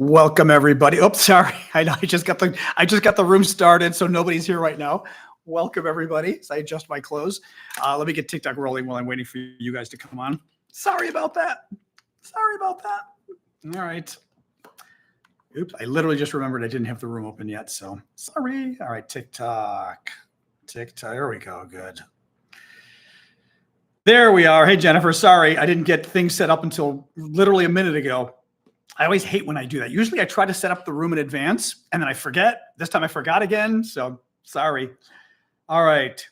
Welcome everybody. Oops, sorry. I know I just got the room started, so nobody's here right now. Welcome everybody. As I adjust my clothes. Let me get TikTok rolling while I'm waiting for you guys to come on. Sorry about that. All right. Oops, I literally just remembered I didn't have the room open yet, so sorry. All right, TikTok. There we go. Good. There we are. Hey, Jennifer. Sorry, I didn't get things set up until literally a minute ago. I always hate when I do that. Usually I try to set up the room in advance and then I forget. This time I forgot again. So sorry. All right.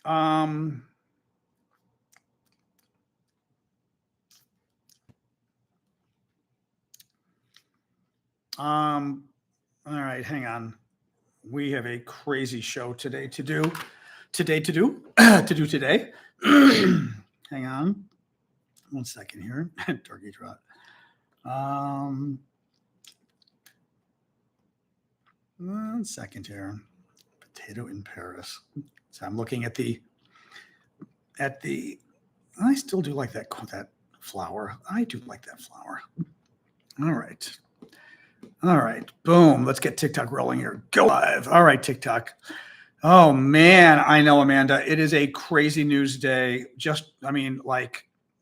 All right. Hang on. We have a crazy show today to do. Today. Hang on. 1 second here. Turkey trot. 1 second here. Potato in Paris. So I'm looking at the. I still do like that flower. I do like that flower. All right. Boom. Let's get TikTok rolling here. Go live. All right, TikTok. Oh man, I know, Amanda. It is a crazy news day.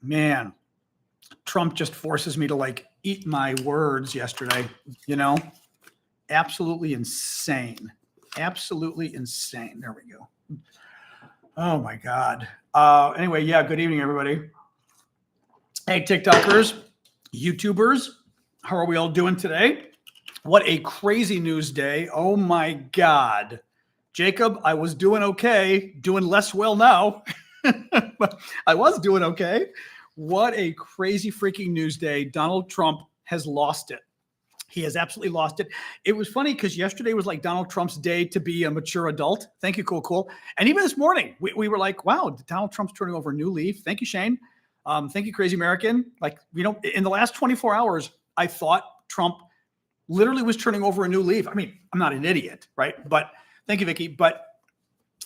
Man, Trump just forces me to eat my words yesterday, absolutely insane. There we go. Oh my God. Anyway, yeah. Good evening, everybody. Hey, TikTokers, YouTubers, how are we all doing today? What a crazy news day. Oh my God. Jacob, I was doing okay, doing less well now, but I was doing okay. What a crazy freaking news day. Donald Trump has lost it. He has absolutely lost it. It was funny because yesterday was like Donald Trump's day to be a mature adult. Thank you, cool. And even this morning, we were like, wow, Donald Trump's turning over a new leaf. Thank you, Shane. Thank you, Crazy American. In the last 24 hours, I thought Trump literally was turning over a new leaf. I mean, I'm not an idiot, right? But thank you, Vicky. But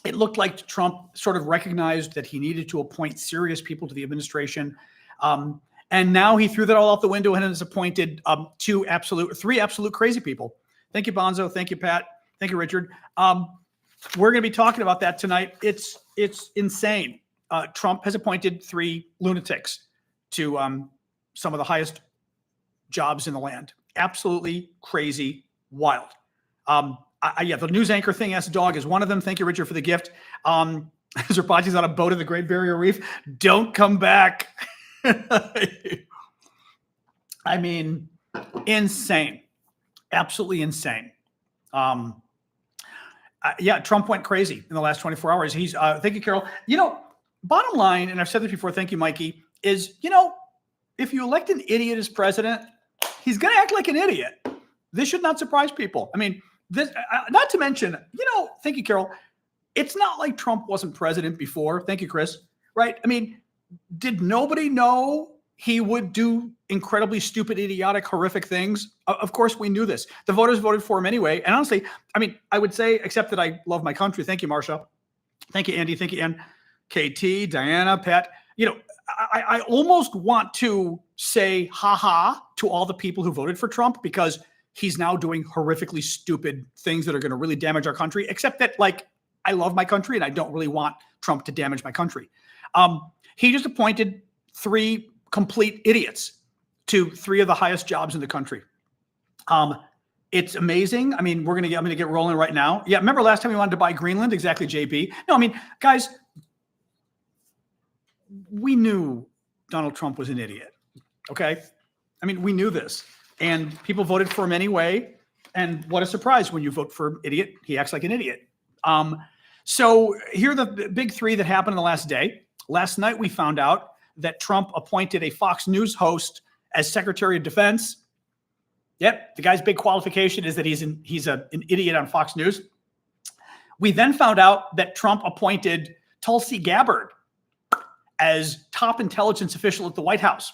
it looked like Trump sort of recognized that he needed to appoint serious people to the administration. And now he threw that all out the window and has appointed three absolute crazy people. Thank you, Bonzo. Thank you, Pat. Thank you, Richard. We're going to be talking about that tonight. It's insane. Trump has appointed 3 lunatics to some of the highest jobs in the land. Absolutely crazy, wild. The news anchor thing, ass dog, is one of them. Thank you, Richard, for the gift. Zerpachi's on a boat at the Great Barrier Reef. Don't come back. I mean, insane. Absolutely insane. Trump went crazy in the last 24 hours. He's thank you, Carol. Bottom line, and I've said this before, thank you, Mikey, is, if you elect an idiot as president, he's going to act like an idiot. This should not surprise people. I mean, this, not to mention, thank you, Carol. It's not like Trump wasn't president before. Thank you, Chris. Right? I mean, did nobody know he would do incredibly stupid, idiotic, horrific things? Of course, we knew this. The voters voted for him anyway. And honestly, I mean, I would say, except that I love my country. Thank you, Marsha. Thank you, Andy. Thank you, Ann. KT, Diana, Pat. I almost want to say ha-ha to all the people who voted for Trump because he's now doing horrifically stupid things that are going to really damage our country, except that, I love my country and I don't really want Trump to damage my country. He just appointed 3 complete idiots to 3 of the highest jobs in the country. It's amazing. I mean, I'm going to get rolling right now. Yeah. Remember last time we wanted to buy Greenland? Exactly, JB. No, I mean, guys, we knew Donald Trump was an idiot. Okay. I mean, we knew this and people voted for him anyway. And what a surprise when you vote for an idiot, he acts like an idiot. So here are the big 3 that happened in the last day. Last night, we found out that Trump appointed a Fox News host as Secretary of Defense. Yep, the guy's big qualification is that he's an idiot on Fox News. We then found out that Trump appointed Tulsi Gabbard as top intelligence official at the White House.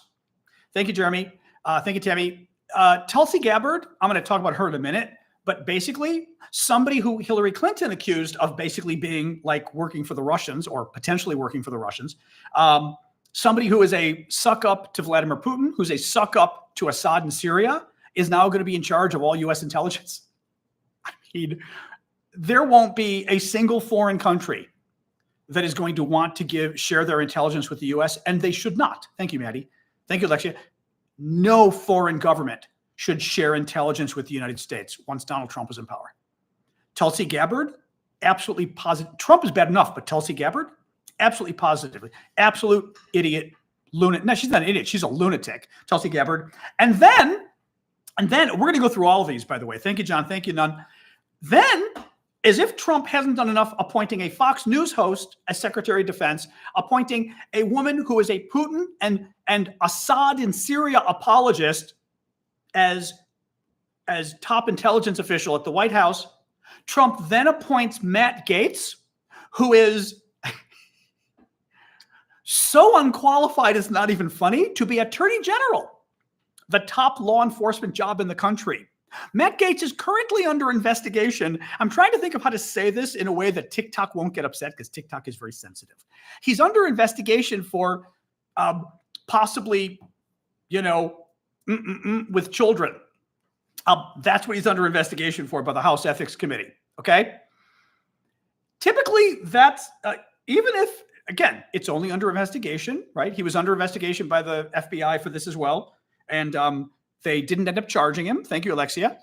Thank you, Jeremy. Thank you, Tammy. Tulsi Gabbard, I'm going to talk about her in a minute. But basically, somebody who Hillary Clinton accused of basically being working for the Russians or potentially working for the Russians, somebody who is a suck up to Vladimir Putin, who's a suck up to Assad in Syria, is now going to be in charge of all U.S. intelligence. I mean, there won't be a single foreign country that is going to want to share their intelligence with the U.S., and they should not. Thank you, Maddie. Thank you, Alexia. No foreign government should share intelligence with the United States once Donald Trump is in power. Tulsi Gabbard, absolutely positive. Trump is bad enough, but Tulsi Gabbard, absolutely positively, absolute idiot, lunatic. No, she's not an idiot. She's a lunatic, Tulsi Gabbard. And then we're going to go through all of these, by the way. Thank you, John. Thank you, Nunn. Then, as if Trump hasn't done enough appointing a Fox News host as Secretary of Defense, appointing a woman who is a Putin and Assad in Syria apologist as top intelligence official at the White House, Trump then appoints Matt Gaetz, who is so unqualified it's not even funny, to be Attorney General, the top law enforcement job in the country. Matt Gaetz is currently under investigation. I'm trying to think of how to say this in a way that TikTok won't get upset, because TikTok is very sensitive. He's under investigation for possibly, with children. That's what he's under investigation for by the House Ethics Committee. Okay. Typically, that's even if, again, it's only under investigation, right? He was under investigation by the FBI for this as well. And they didn't end up charging him. Thank you, Alexia.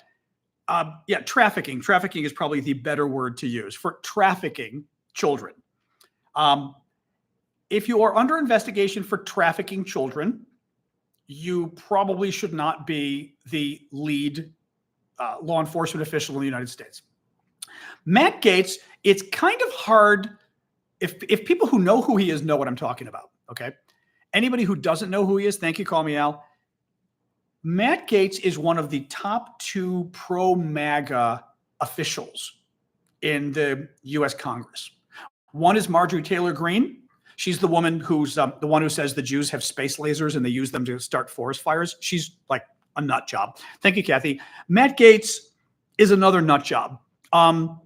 Yeah, trafficking. Trafficking is probably the better word to use for trafficking children. If you are under investigation for trafficking children, you probably should not be the lead law enforcement official in the United States. Matt Gaetz, it's kind of hard if people who know who he is know what I'm talking about, okay? Anybody who doesn't know who he is, thank you, call me Al. Matt Gaetz is one of the top 2 pro-MAGA officials in the U.S. Congress. One is Marjorie Taylor Greene. She's the woman who's the one who says the Jews have space lasers and they use them to start forest fires. She's like a nut job. Thank you, Kathy. Matt Gaetz is another nut job. I'm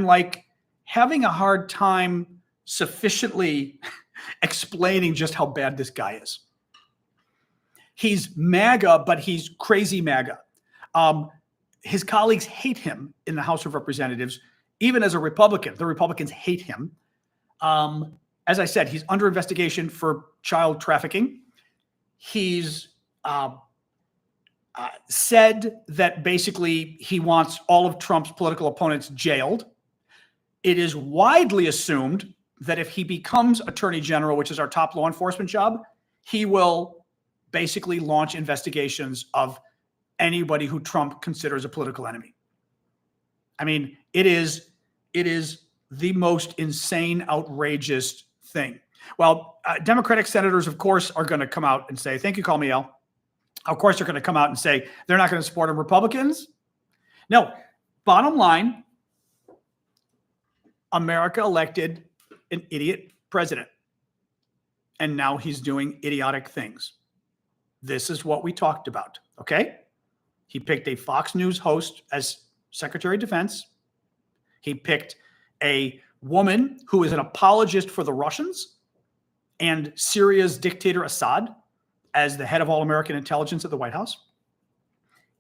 like having a hard time sufficiently explaining just how bad this guy is. He's MAGA, but he's crazy MAGA. His colleagues hate him in the House of Representatives, even as a Republican. The Republicans hate him. As I said, he's under investigation for child trafficking. He's said that basically he wants all of Trump's political opponents jailed. It is widely assumed that if he becomes Attorney General, which is our top law enforcement job, he will basically launch investigations of anybody who Trump considers a political enemy. I mean, it is the most insane, outrageous thing. Well, Democratic senators, of course, are going to come out and say, thank you, call me Al. Of course, they're going to come out and say they're not going to support him. Republicans? No. Bottom line, America elected an idiot president. And now he's doing idiotic things. This is what we talked about, okay? He picked a Fox News host as Secretary of Defense. He picked a woman who is an apologist for the Russians and Syria's dictator Assad as the head of all American intelligence at the White House.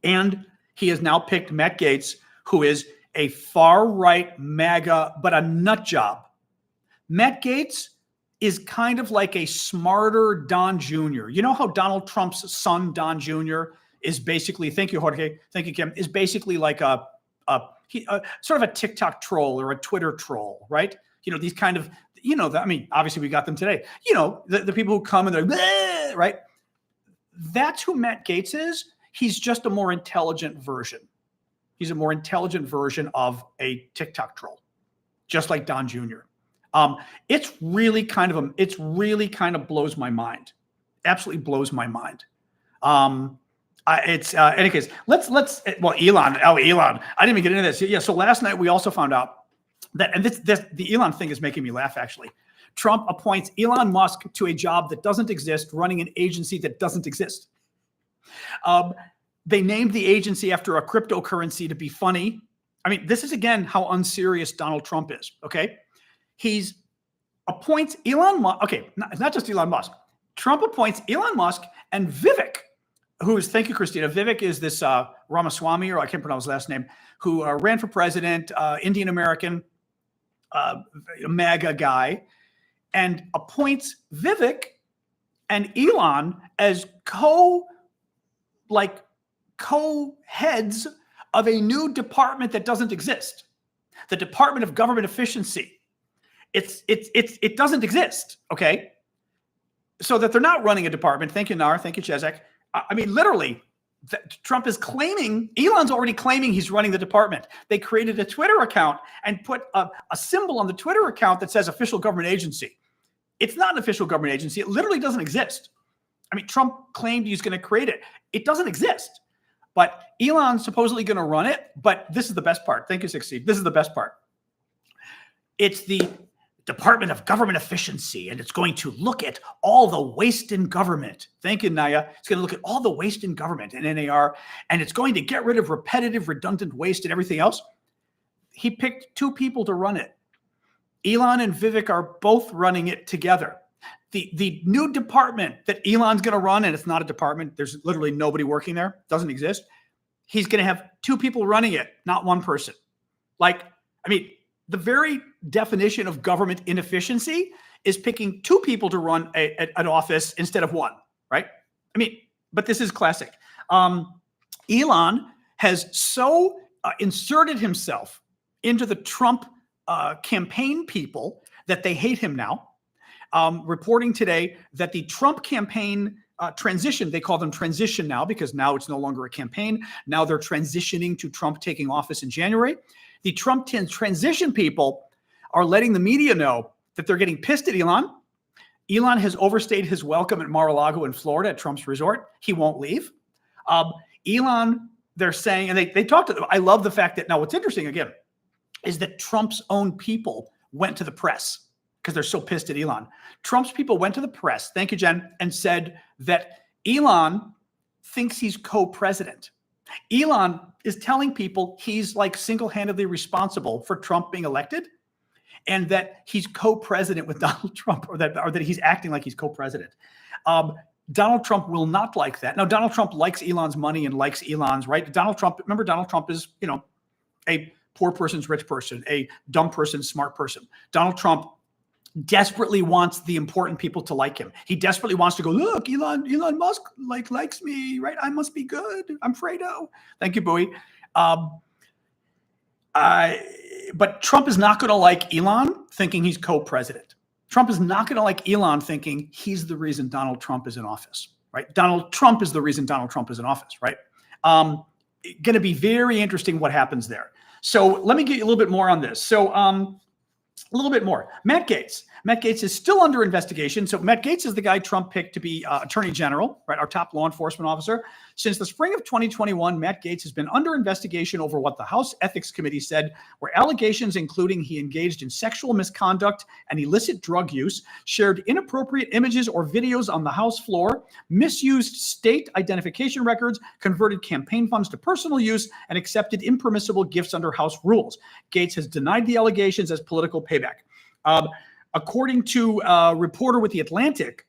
And he has now picked Matt Gaetz, who is a far-right MAGA, but a nut job. Matt Gaetz is kind of like a smarter Don Jr. You know how Donald Trump's son, Don Jr., is basically, thank you, Jorge, thank you, Kim, is basically like a sort of a TikTok troll or a Twitter troll, right? These kind of, obviously we got them today. The people who come and they're, bleh, right? That's who Matt Gaetz is. He's just a more intelligent version. He's a more intelligent version of a TikTok troll, just like Don Jr. It really kind of blows my mind. Absolutely blows my mind. Any case, Elon. I didn't even get into this. Yeah. So last night we also found out that, and the Elon thing is making me laugh, actually. Trump appoints Elon Musk to a job that doesn't exist, running an agency that doesn't exist. They named the agency after a cryptocurrency to be funny. I mean, this is again how unserious Donald Trump is. Okay. He's appoints Elon Musk. Okay. Not just Elon Musk. Trump appoints Elon Musk and Vivek, thank you, Christina. Vivek is this Ramaswamy, or I can't pronounce his last name, who ran for president, Indian American, MAGA guy, and appoints Vivek and Elon as co-heads of a new department that doesn't exist, the Department of Government Efficiency. It doesn't exist, okay? So that they're not running a department. Thank you, Nar. Thank you, Chezek. I mean, literally, Trump is claiming, Elon's already claiming he's running the department. They created a Twitter account and put a symbol on the Twitter account that says official government agency. It's not an official government agency. It literally doesn't exist. I mean, Trump claimed he's going to create it. It doesn't exist. But Elon's supposedly going to run it. But this is the best part. Thank you, 60. This is the best part. It's the Department of Government Efficiency, and it's going to look at all the waste in government. Thank you, Naya. It's going to look at all the waste in government and NAR, and it's going to get rid of repetitive, redundant waste and everything else. He picked two people to run it. Elon and Vivek are both running it together. The new department that Elon's going to run, and it's not a department, there's literally nobody working there, doesn't exist. He's going to have two people running it, not one person. Like, I mean, the very definition of government inefficiency is picking two people to run an office instead of one, right? I mean, but this is classic. Elon has so inserted himself into the Trump campaign people that they hate him now. Reporting today that the Trump campaign transition, they call them transition now because now it's no longer a campaign. Now they're transitioning to Trump taking office in January. The Trump transition people are letting the media know that they're getting pissed at Elon. Elon has overstayed his welcome at Mar-a-Lago in Florida at Trump's resort. He won't leave. Elon, they're saying, and they talked to them. I love the fact that now what's interesting again is that Trump's own people went to the press because they're so pissed at Elon. Trump's people went to the press, thank you, Jen, and said that Elon thinks he's co-president. Elon is telling people he's like single-handedly responsible for Trump being elected and that he's co-president with Donald Trump or that he's acting like he's co-president. Donald Trump will not like that. Now, Donald Trump likes Elon's money and likes Elon's, right? Donald Trump is, a poor person's rich person, a dumb person's smart person. Donald Trump desperately wants the important people to like him. He desperately wants to go, look, Elon Musk likes me, right? I must be good. I'm Fredo. Thank you, Bowie. But Trump is not going to like Elon thinking he's co-president. Trump is not going to like Elon thinking he's the reason Donald Trump is in office, right? Donald Trump is the reason Donald Trump is in office, right? Going to be very interesting what happens there. So let me get you a little bit more on this. So a little bit more. Matt Gaetz. Matt Gaetz is still under investigation. So Matt Gaetz is the guy Trump picked to be Attorney General, right? Our top law enforcement officer. Since the spring of 2021, Matt Gaetz has been under investigation over what the House Ethics Committee said were allegations including he engaged in sexual misconduct and illicit drug use, shared inappropriate images or videos on the House floor, misused state identification records, converted campaign funds to personal use, and accepted impermissible gifts under House rules. Gaetz has denied the allegations as political payback. According to a reporter with The Atlantic,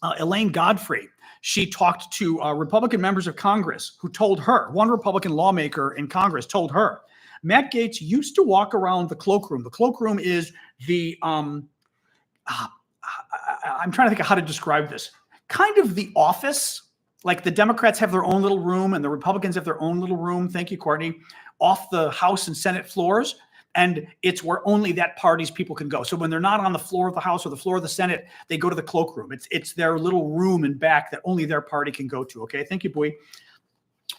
Elaine Godfrey, she talked to Republican members of Congress who told her, one Republican lawmaker in Congress told her, Matt Gaetz used to walk around the cloakroom. The cloakroom is the, I'm trying to think of how to describe this, kind of the office, like the Democrats have their own little room and the Republicans have their own little room, thank you, Courtney, off the House and Senate floors. And it's where only that party's people can go. So when they're not on the floor of the House or the floor of the Senate, they go to the cloakroom. It's their little room in back that only their party can go to. Okay, thank you, Bowie.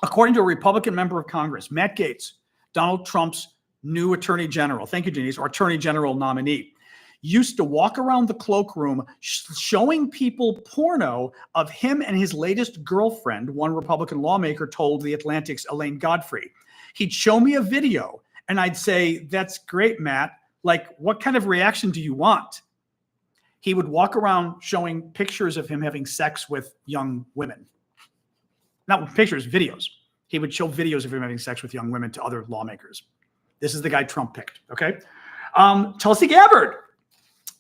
According to a Republican member of Congress, Matt Gaetz, Donald Trump's new Attorney General, thank you, Denise, or Attorney General nominee, used to walk around the cloakroom showing people porno of him and his latest girlfriend, one Republican lawmaker told The Atlantic's Elaine Godfrey. He'd show me a video and I'd say, that's great, Matt. Like, what kind of reaction do you want? He would walk around showing pictures of him having sex with young women. Not pictures, videos. He would show videos of him having sex with young women to other lawmakers. This is the guy Trump picked, okay? Tulsi Gabbard.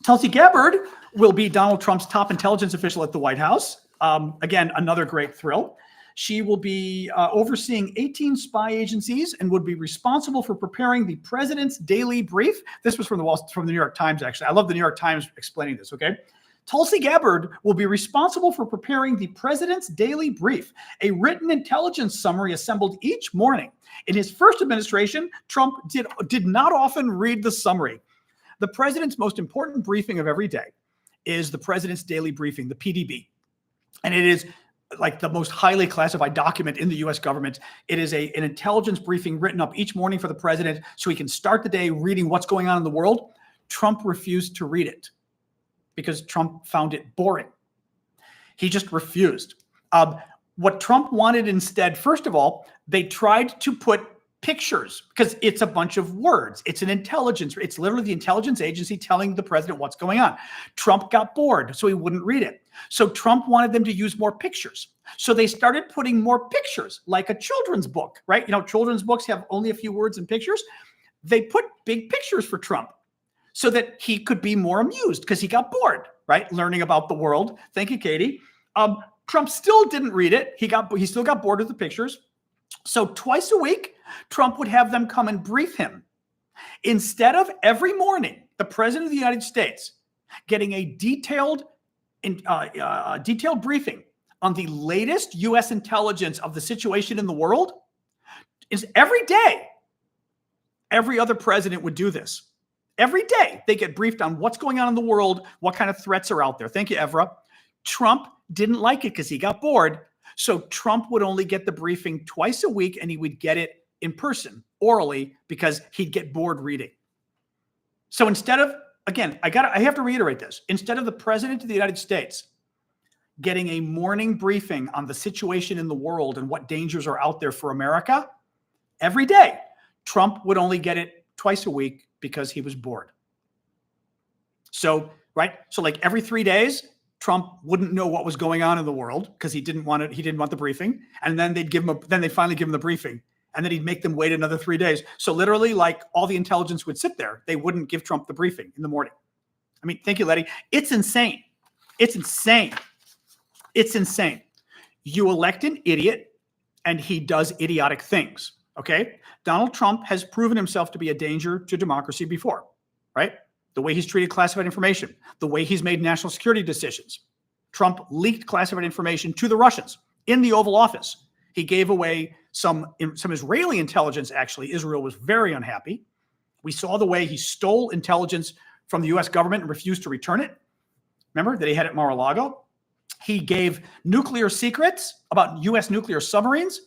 Tulsi Gabbard will be Donald Trump's top intelligence official at the White House. Again, another great thrill. She will be overseeing 18 spy agencies and would be responsible for preparing the president's daily brief. This was from the New York Times, actually. I love the New York Times explaining this, okay? Tulsi Gabbard will be responsible for preparing the president's daily brief, a written intelligence summary assembled each morning. In his first administration, Trump did not often read the summary. The president's most important briefing of every day is the president's daily briefing, the PDB. And it is like the most highly classified document in the US government. It is an intelligence briefing written up each morning for the president so he can start the day reading what's going on in the world. Trump refused to read it because Trump found it boring. He just refused. What Trump wanted instead, first of all, they tried to put pictures because it's a bunch of words. It's it's literally the intelligence agency telling the president what's going on. Trump got bored, so he wouldn't read it. So Trump wanted them to use more pictures. So they started putting more pictures, like a children's book, right? You know, children's books have only a few words and pictures. They put big pictures for Trump so that he could be more amused because he got bored, right? Learning about the world. Thank you, Katie. Trump still didn't read it. He still got bored with the pictures. So twice a week, Trump would have them come and brief him. Instead of every morning, the president of the United States getting a detailed briefing on the latest U.S. intelligence of the situation in the world, is every day, every other president would do this. Every day they get briefed on what's going on in the world, what kind of threats are out there. Thank you, Evra. Trump didn't like it because he got bored. So Trump would only get the briefing twice a week, and he would get it in person, orally, because he'd get bored reading. So instead of, again, I have to reiterate this. Instead of the president of the United States getting a morning briefing on the situation in the world and what dangers are out there for America, every day, Trump would only get it twice a week because he was bored. So, right? So like every 3 days, Trump wouldn't know what was going on in the world because he didn't want it. He didn't want the briefing. And then they'd finally give him the briefing. And then he'd make them wait another 3 days. So literally, like, all the intelligence would sit there. They wouldn't give Trump the briefing in the morning. I mean, thank you, Letty. It's insane. It's insane. It's insane. You elect an idiot and he does idiotic things. Okay. Donald Trump has proven himself to be a danger to democracy before, right? The way he's treated classified information, the way he's made national security decisions. Trump leaked classified information to the Russians in the Oval Office. He gave away some Israeli intelligence, actually. Israel was very unhappy. We saw the way he stole intelligence from the U.S. government and refused to return it. Remember that he had at Mar-a-Lago? He gave nuclear secrets about U.S. nuclear submarines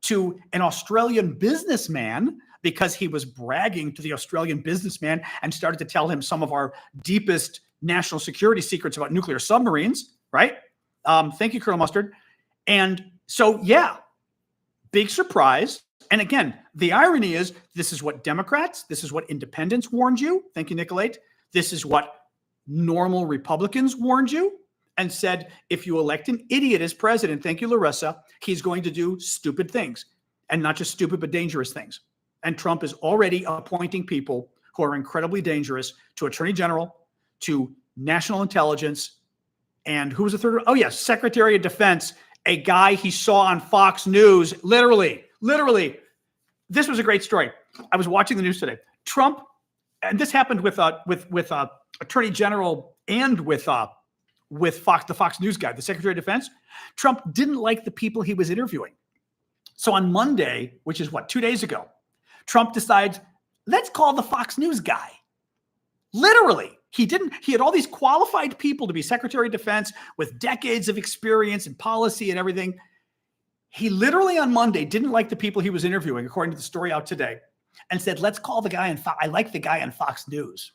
to an Australian businessman because he was bragging to the Australian businessman and started to tell him some of our deepest national security secrets about nuclear submarines, right? Thank you, Colonel Mustard. And so, yeah, big surprise. And again, the irony is this is what Democrats, this is what independents warned you. Thank you, Nicolate. This is what normal Republicans warned you and said, if you elect an idiot as president, thank you, Larissa, he's going to do stupid things, and not just stupid, but dangerous things. And Trump is already appointing people who are incredibly dangerous to Attorney General, to National Intelligence, and who was the third? Oh, yes, Secretary of Defense, a guy he saw on Fox News. Literally. This was a great story. I was watching the news today. Trump, and this happened with Attorney General and with the Fox News guy, the Secretary of Defense. Trump didn't like the people he was interviewing. So on Monday, which is 2 days ago, Trump decides, let's call the Fox News guy. Literally. He had all these qualified people to be Secretary of Defense with decades of experience and policy and everything. He literally on Monday didn't like the people he was interviewing, according to the story out today, and said, let's call the guy I like the guy on Fox News.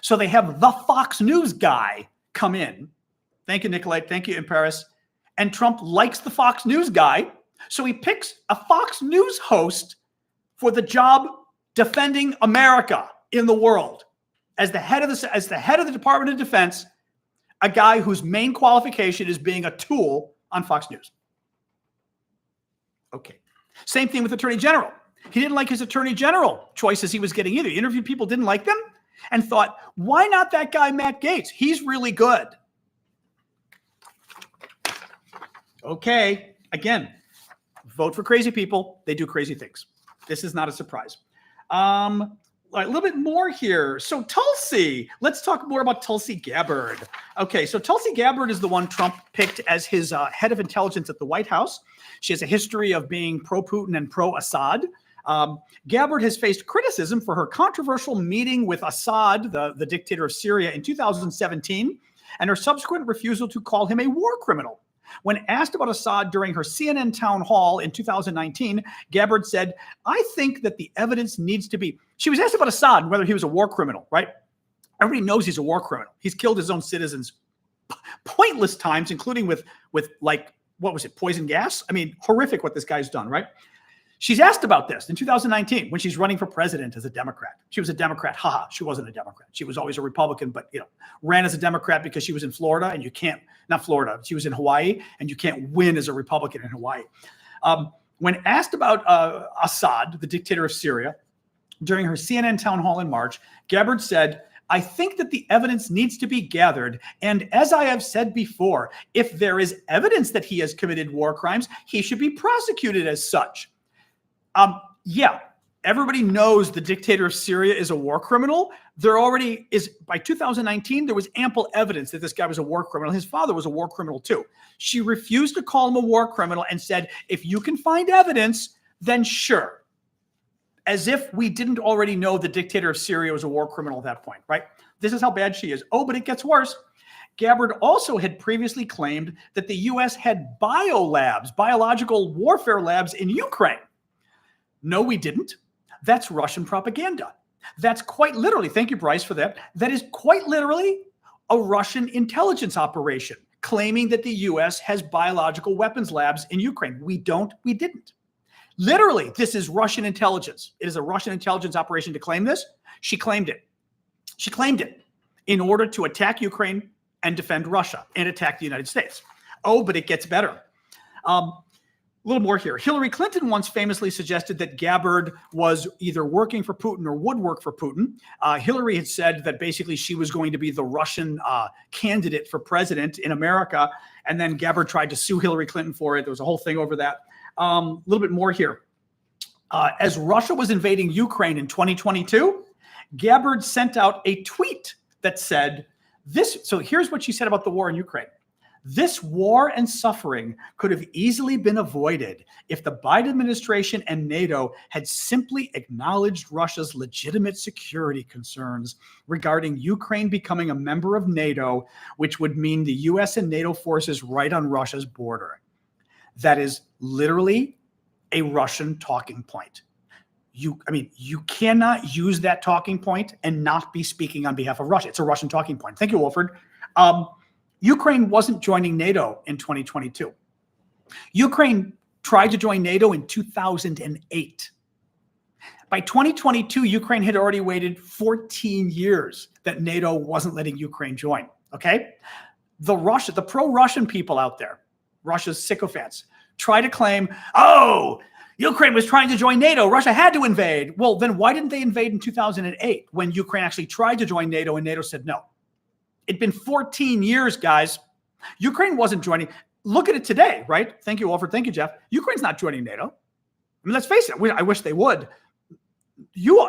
So they have the Fox News guy come in. Thank you, Nicolette. Thank you, in Paris. And Trump likes the Fox News guy. So he picks a Fox News host for the job defending America in the world. As the head of the Department of Defense, a guy whose main qualification is being a tool on Fox News. Okay. Same thing with Attorney General. He didn't like his Attorney General choices he was getting either. He interviewed people, didn't like them, and thought, why not that guy, Matt Gaetz? He's really good. Okay. Again, vote for crazy people. They do crazy things. This is not a surprise. A little bit more here. So Tulsi, let's talk more about Tulsi Gabbard. Okay, so Tulsi Gabbard is the one Trump picked as his head of intelligence at the White House. She has a history of being pro-Putin and pro-Assad. Gabbard has faced criticism for her controversial meeting with Assad, the dictator of Syria, in 2017, and her subsequent refusal to call him a war criminal. When asked about Assad during her CNN town hall in 2019, Gabbard said, I think that the evidence needs to be... She was asked about Assad and whether he was a war criminal, right? Everybody knows he's a war criminal. He's killed his own citizens pointless times, including with like, what was it, poison gas? I mean, horrific what this guy's done, right? She's asked about this in 2019 when she's running for president as a Democrat. She was a Democrat. Haha, she wasn't a Democrat. She was always a Republican, but ran as a Democrat because she was in Florida, and you can't, not Florida, she was in Hawaii, and you can't win as a Republican in Hawaii. When asked about Assad, the dictator of Syria, during her CNN town hall in March, Gabbard said, I think that the evidence needs to be gathered. And as I have said before, if there is evidence that he has committed war crimes, he should be prosecuted as such. Yeah, everybody knows the dictator of Syria is a war criminal. There already is, by 2019, there was ample evidence that this guy was a war criminal. His father was a war criminal too. She refused to call him a war criminal and said, if you can find evidence, then sure. As if we didn't already know the dictator of Syria was a war criminal at that point, right? This is how bad she is. Oh, but it gets worse. Gabbard also had previously claimed that the U.S. had biolabs, biological warfare labs in Ukraine. No, we didn't. That's Russian propaganda. That's quite literally, thank you, Bryce, for that. That is quite literally a Russian intelligence operation claiming that the U.S. has biological weapons labs in Ukraine. We don't, we didn't. Literally, this is Russian intelligence. It is a Russian intelligence operation to claim this. She claimed it. She claimed it in order to attack Ukraine and defend Russia and attack the United States. Oh, but it gets better. A little more here. Hillary Clinton once famously suggested that Gabbard was either working for Putin or would work for Putin. Hillary had said that basically she was going to be the Russian candidate for president in America. And then Gabbard tried to sue Hillary Clinton for it. There was a whole thing over that. A little bit more here. As Russia was invading Ukraine in 2022, Gabbard sent out a tweet that said this. So here's what she said about the war in Ukraine. This war and suffering could have easily been avoided if the Biden administration and NATO had simply acknowledged Russia's legitimate security concerns regarding Ukraine becoming a member of NATO, which would mean the U.S. and NATO forces right on Russia's border. That is literally a Russian talking point. You cannot use that talking point and not be speaking on behalf of Russia. It's a Russian talking point. Thank you, Wolford. Ukraine wasn't joining NATO in 2022. Ukraine tried to join NATO in 2008. By 2022, Ukraine had already waited 14 years that NATO wasn't letting Ukraine join, okay? The pro-Russian people out there, Russia's sycophants, try to claim, oh, Ukraine was trying to join NATO. Russia had to invade. Well, then why didn't they invade in 2008 when Ukraine actually tried to join NATO and NATO said no? It'd been 14 years, guys. Ukraine wasn't joining. Look at it today, right? Thank you, Wolford. Thank you, Jeff. Ukraine's not joining NATO. I mean, let's face it. I wish they would. You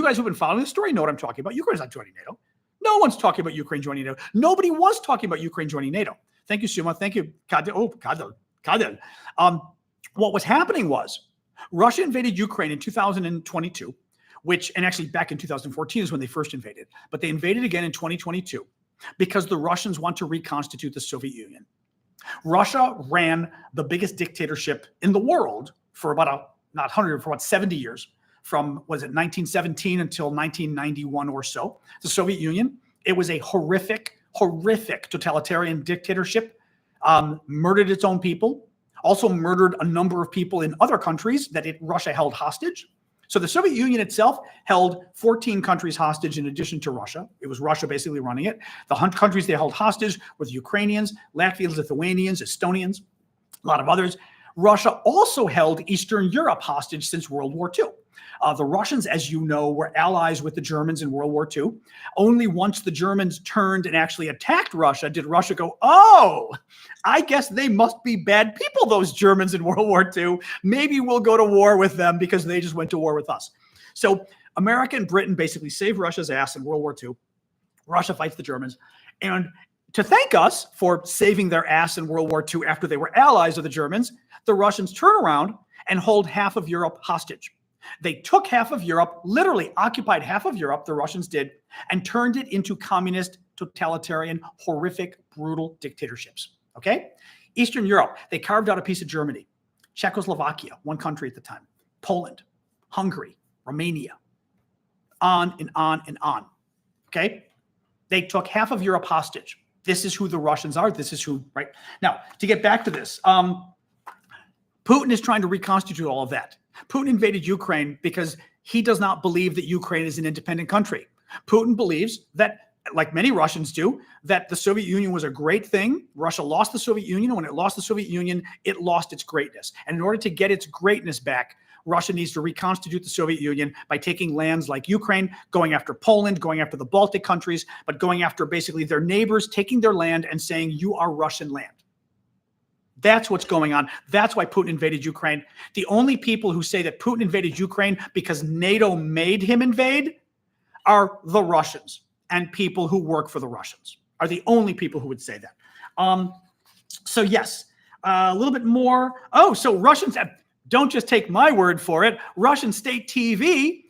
guys who've been following this story know what I'm talking about. Ukraine's not joining NATO. No one's talking about Ukraine joining NATO. Nobody was talking about Ukraine joining NATO. Thank you, Suma. Thank you, Kadil. What was happening was Russia invaded Ukraine in 2022. And actually back in 2014 is when they first invaded, but they invaded again in 2022 because the Russians want to reconstitute the Soviet Union. Russia ran the biggest dictatorship in the world for about 70 years, from, 1917 until 1991 or so, the Soviet Union. It was a horrific totalitarian dictatorship, murdered its own people, also murdered a number of people in other countries that Russia held hostage. So the Soviet Union itself held 14 countries hostage in addition to Russia. It was Russia basically running it. The countries they held hostage were the Ukrainians, Latvians, Lithuanians, Estonians, a lot of others. Russia also held Eastern Europe hostage since World War II. The Russians, as you know, were allies with the Germans in World War II. Only once the Germans turned and actually attacked Russia did Russia go, oh, I guess they must be bad people, those Germans in World War II. Maybe we'll go to war with them because they just went to war with us. So America and Britain basically saved Russia's ass in World War II. Russia fights the Germans. And to thank us for saving their ass in World War II after they were allies of the Germans, the Russians turn around and hold half of Europe hostage. They took half of Europe, literally occupied half of Europe, the Russians did, and turned it into communist, totalitarian, horrific, brutal dictatorships. Okay? Eastern Europe, they carved out a piece of Germany, Czechoslovakia, one country at the time, Poland, Hungary, Romania, on and on and on. Okay? They took half of Europe hostage. This is who the Russians are. This is who, right? Now, to get back to this, Putin is trying to reconstitute all of that. Putin invaded Ukraine because he does not believe that Ukraine is an independent country. Putin believes that, like many Russians do, that the Soviet Union was a great thing. Russia lost the Soviet Union. And when it lost the Soviet Union, it lost its greatness. And in order to get its greatness back, Russia needs to reconstitute the Soviet Union by taking lands like Ukraine, going after Poland, going after the Baltic countries, but going after basically their neighbors, taking their land and saying, you are Russian land. That's what's going on. That's why Putin invaded Ukraine. The only people who say that Putin invaded Ukraine because NATO made him invade are the Russians, and people who work for the Russians are the only people who would say that. So yes, a little bit more. Oh, so Russians, don't just take my word for it. Russian state TV.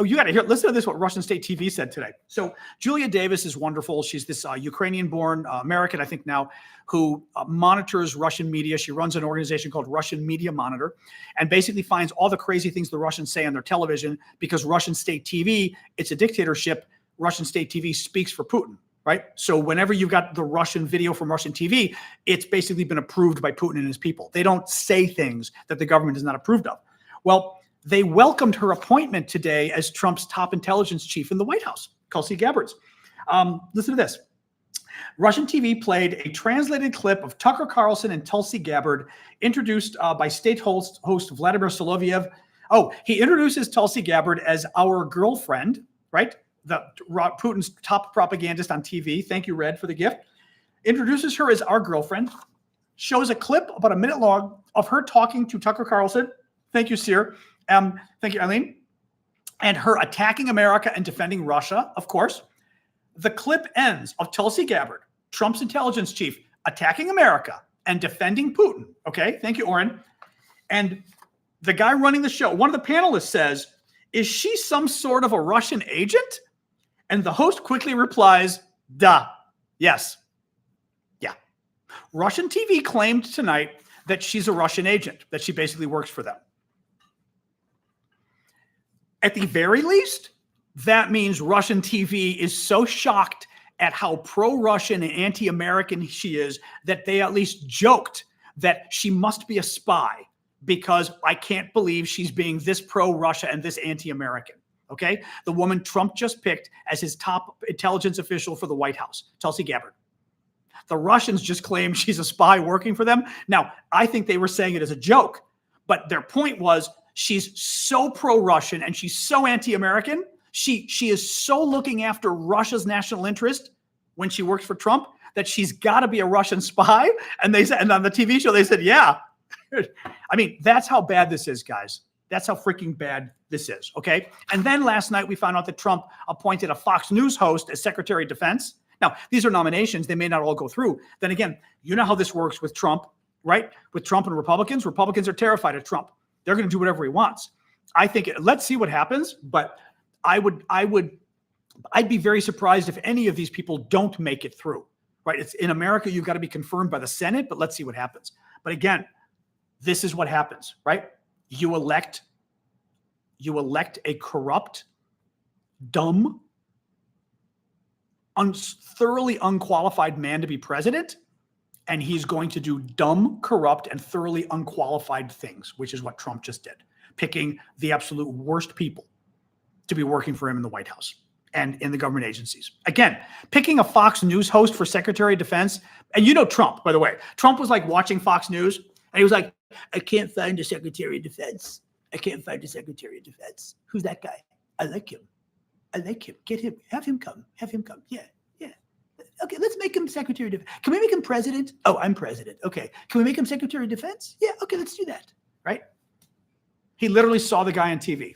You got to hear. Listen to this. What Russian state TV said today. So Julia Davis is wonderful. She's this Ukrainian-born American, I think now, who monitors Russian media. She runs an organization called Russian Media Monitor, and basically finds all the crazy things the Russians say on their television because Russian state TV, it's a dictatorship. Russian state TV speaks for Putin, right? So whenever you've got the Russian video from Russian TV, it's basically been approved by Putin and his people. They don't say things that the government is not approved of. Well, they welcomed her appointment today as Trump's top intelligence chief in the White House, Tulsi Gabbard. Listen to this. Russian TV played a translated clip of Tucker Carlson and Tulsi Gabbard introduced by state host Vladimir Soloviev. Oh, he introduces Tulsi Gabbard as our girlfriend, right? Putin's top propagandist on TV. Thank you, Red, for the gift. Introduces her as our girlfriend. Shows a clip about a minute long of her talking to Tucker Carlson. Thank you, Sear. Thank you, Eileen. And her attacking America and defending Russia, of course. The clip ends of Tulsi Gabbard, Trump's intelligence chief, attacking America and defending Putin. Okay, thank you, Oren. And the guy running the show, one of the panelists says, is she some sort of a Russian agent? And the host quickly replies, duh, yes. Yeah. Russian TV claimed tonight that she's a Russian agent, that she basically works for them. At the very least, that means Russian TV is so shocked at how pro-Russian and anti-American she is that they at least joked that she must be a spy because I can't believe she's being this pro-Russia and this anti-American. Okay? The woman Trump just picked as his top intelligence official for the White House, Tulsi Gabbard. The Russians just claimed she's a spy working for them. Now, I think they were saying it as a joke, but their point was she's so pro-Russian and she's so anti-American. She is so looking after Russia's national interest when she works for Trump that she's got to be a Russian spy. And they said, and on the TV show, they said, yeah. I mean, that's how bad this is, guys. That's how freaking bad this is. Okay. And then last night we found out that Trump appointed a Fox News host as Secretary of Defense. Now, these are nominations. They may not all go through. Then again, you know how this works with Trump, right? With Trump and Republicans. Republicans are terrified of Trump. They're going to do whatever he wants. I think let's see what happens, but I'd be very surprised if any of these people don't make it through, right? It's in America, you've got to be confirmed by the Senate, but let's see what happens. But again, this is what happens, right? You elect a corrupt, dumb, thoroughly unqualified man to be president, and he's going to do dumb, corrupt, and thoroughly unqualified things, which is what Trump just did, picking the absolute worst people to be working for him in the White House and in the government agencies. Again, picking a Fox News host for Secretary of Defense. And you know Trump, by the way. Trump was like watching Fox News, And he was like, I can't find a Secretary of Defense. I can't find a Secretary of Defense. Who's that guy? I like him. I like him. Get him. Have him come. Have him come. Yeah. Yeah. Okay, let's make him Secretary of Defense. Can we make him president? Oh, I'm president. Okay. Can we make him Secretary of Defense? Yeah. Okay, let's do that. Right? He literally saw the guy on TV.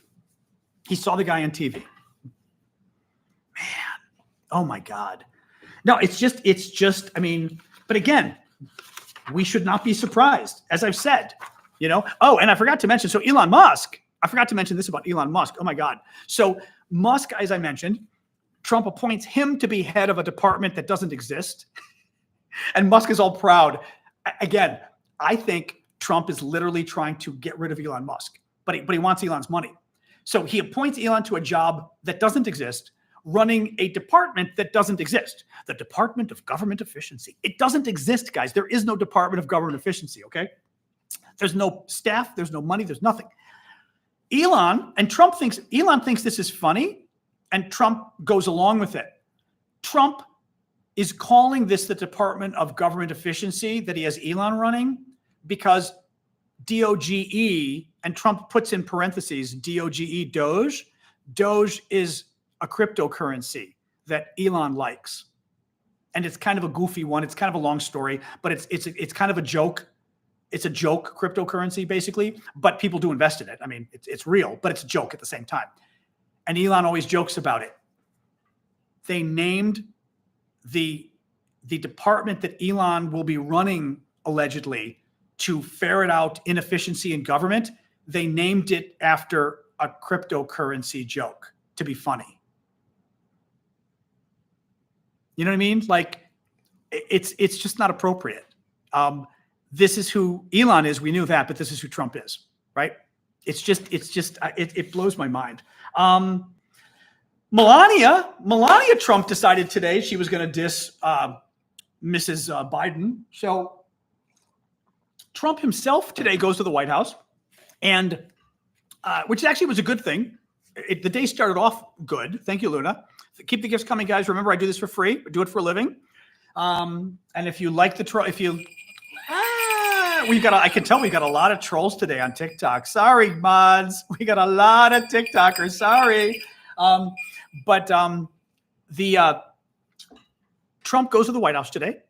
He saw the guy on TV. Man. Oh my God. No, it's just, I mean, but again, we should not be surprised, as I've said, you know. Oh, and I forgot to mention, so Elon Musk, I forgot to mention this about Elon Musk. Oh my God. So Musk, as I mentioned, Trump appoints him to be head of a department that doesn't exist. And Musk is all proud. Again, I think Trump is literally trying to get rid of Elon Musk, but he wants Elon's money. So he appoints Elon to a job that doesn't exist, running a department that doesn't exist. The Department of Government Efficiency. It doesn't exist, guys. There is no Department of Government Efficiency, okay? There's no staff, there's no money, there's nothing. Elon thinks this is funny, and Trump goes along with it. Trump is calling this the Department of Government Efficiency that he has Elon running because DOGE, and Trump puts in parentheses, DOGE, Doge. Doge is a cryptocurrency that Elon likes. And it's kind of a goofy one. It's kind of a long story, but it's kind of a joke. It's a joke cryptocurrency, basically, but people do invest in it. I mean, it's real, but it's a joke at the same time. And Elon always jokes about it. They named the department that Elon will be running, allegedly, to ferret out inefficiency in government. They named it after a cryptocurrency joke to be funny. You know what I mean? Like, it's just not appropriate. This is who Elon is. We knew that, but this is who Trump is, right? It blows my mind. Melania Trump decided today she was going to diss Mrs. Biden. So Trump himself today goes to the White House, and which actually was a good thing. The day started off good. Thank you, Luna. Keep the gifts coming, guys. Remember, I do this for free. I do it for a living. And if you like the troll, I can tell we got a lot of trolls today on TikTok. Sorry, mods. We got a lot of TikTokers. Sorry. Trump goes to the White House today.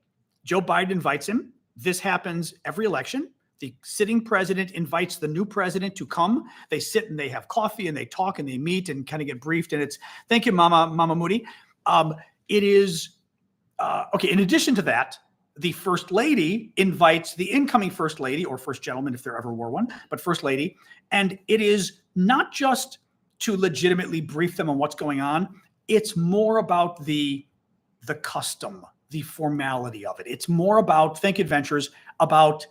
Joe Biden invites him. This happens every election. The sitting president invites the new president to come. They sit and they have coffee and they talk and they meet and kind of get briefed. And it's, thank you, Mama Moody. It is, okay. In addition to that, the first lady invites the incoming first lady, or first gentleman if there ever were one, but first lady. And it is not just to legitimately brief them on what's going on. It's more about the custom, the formality of it. It's more about, thank you, Adventures, about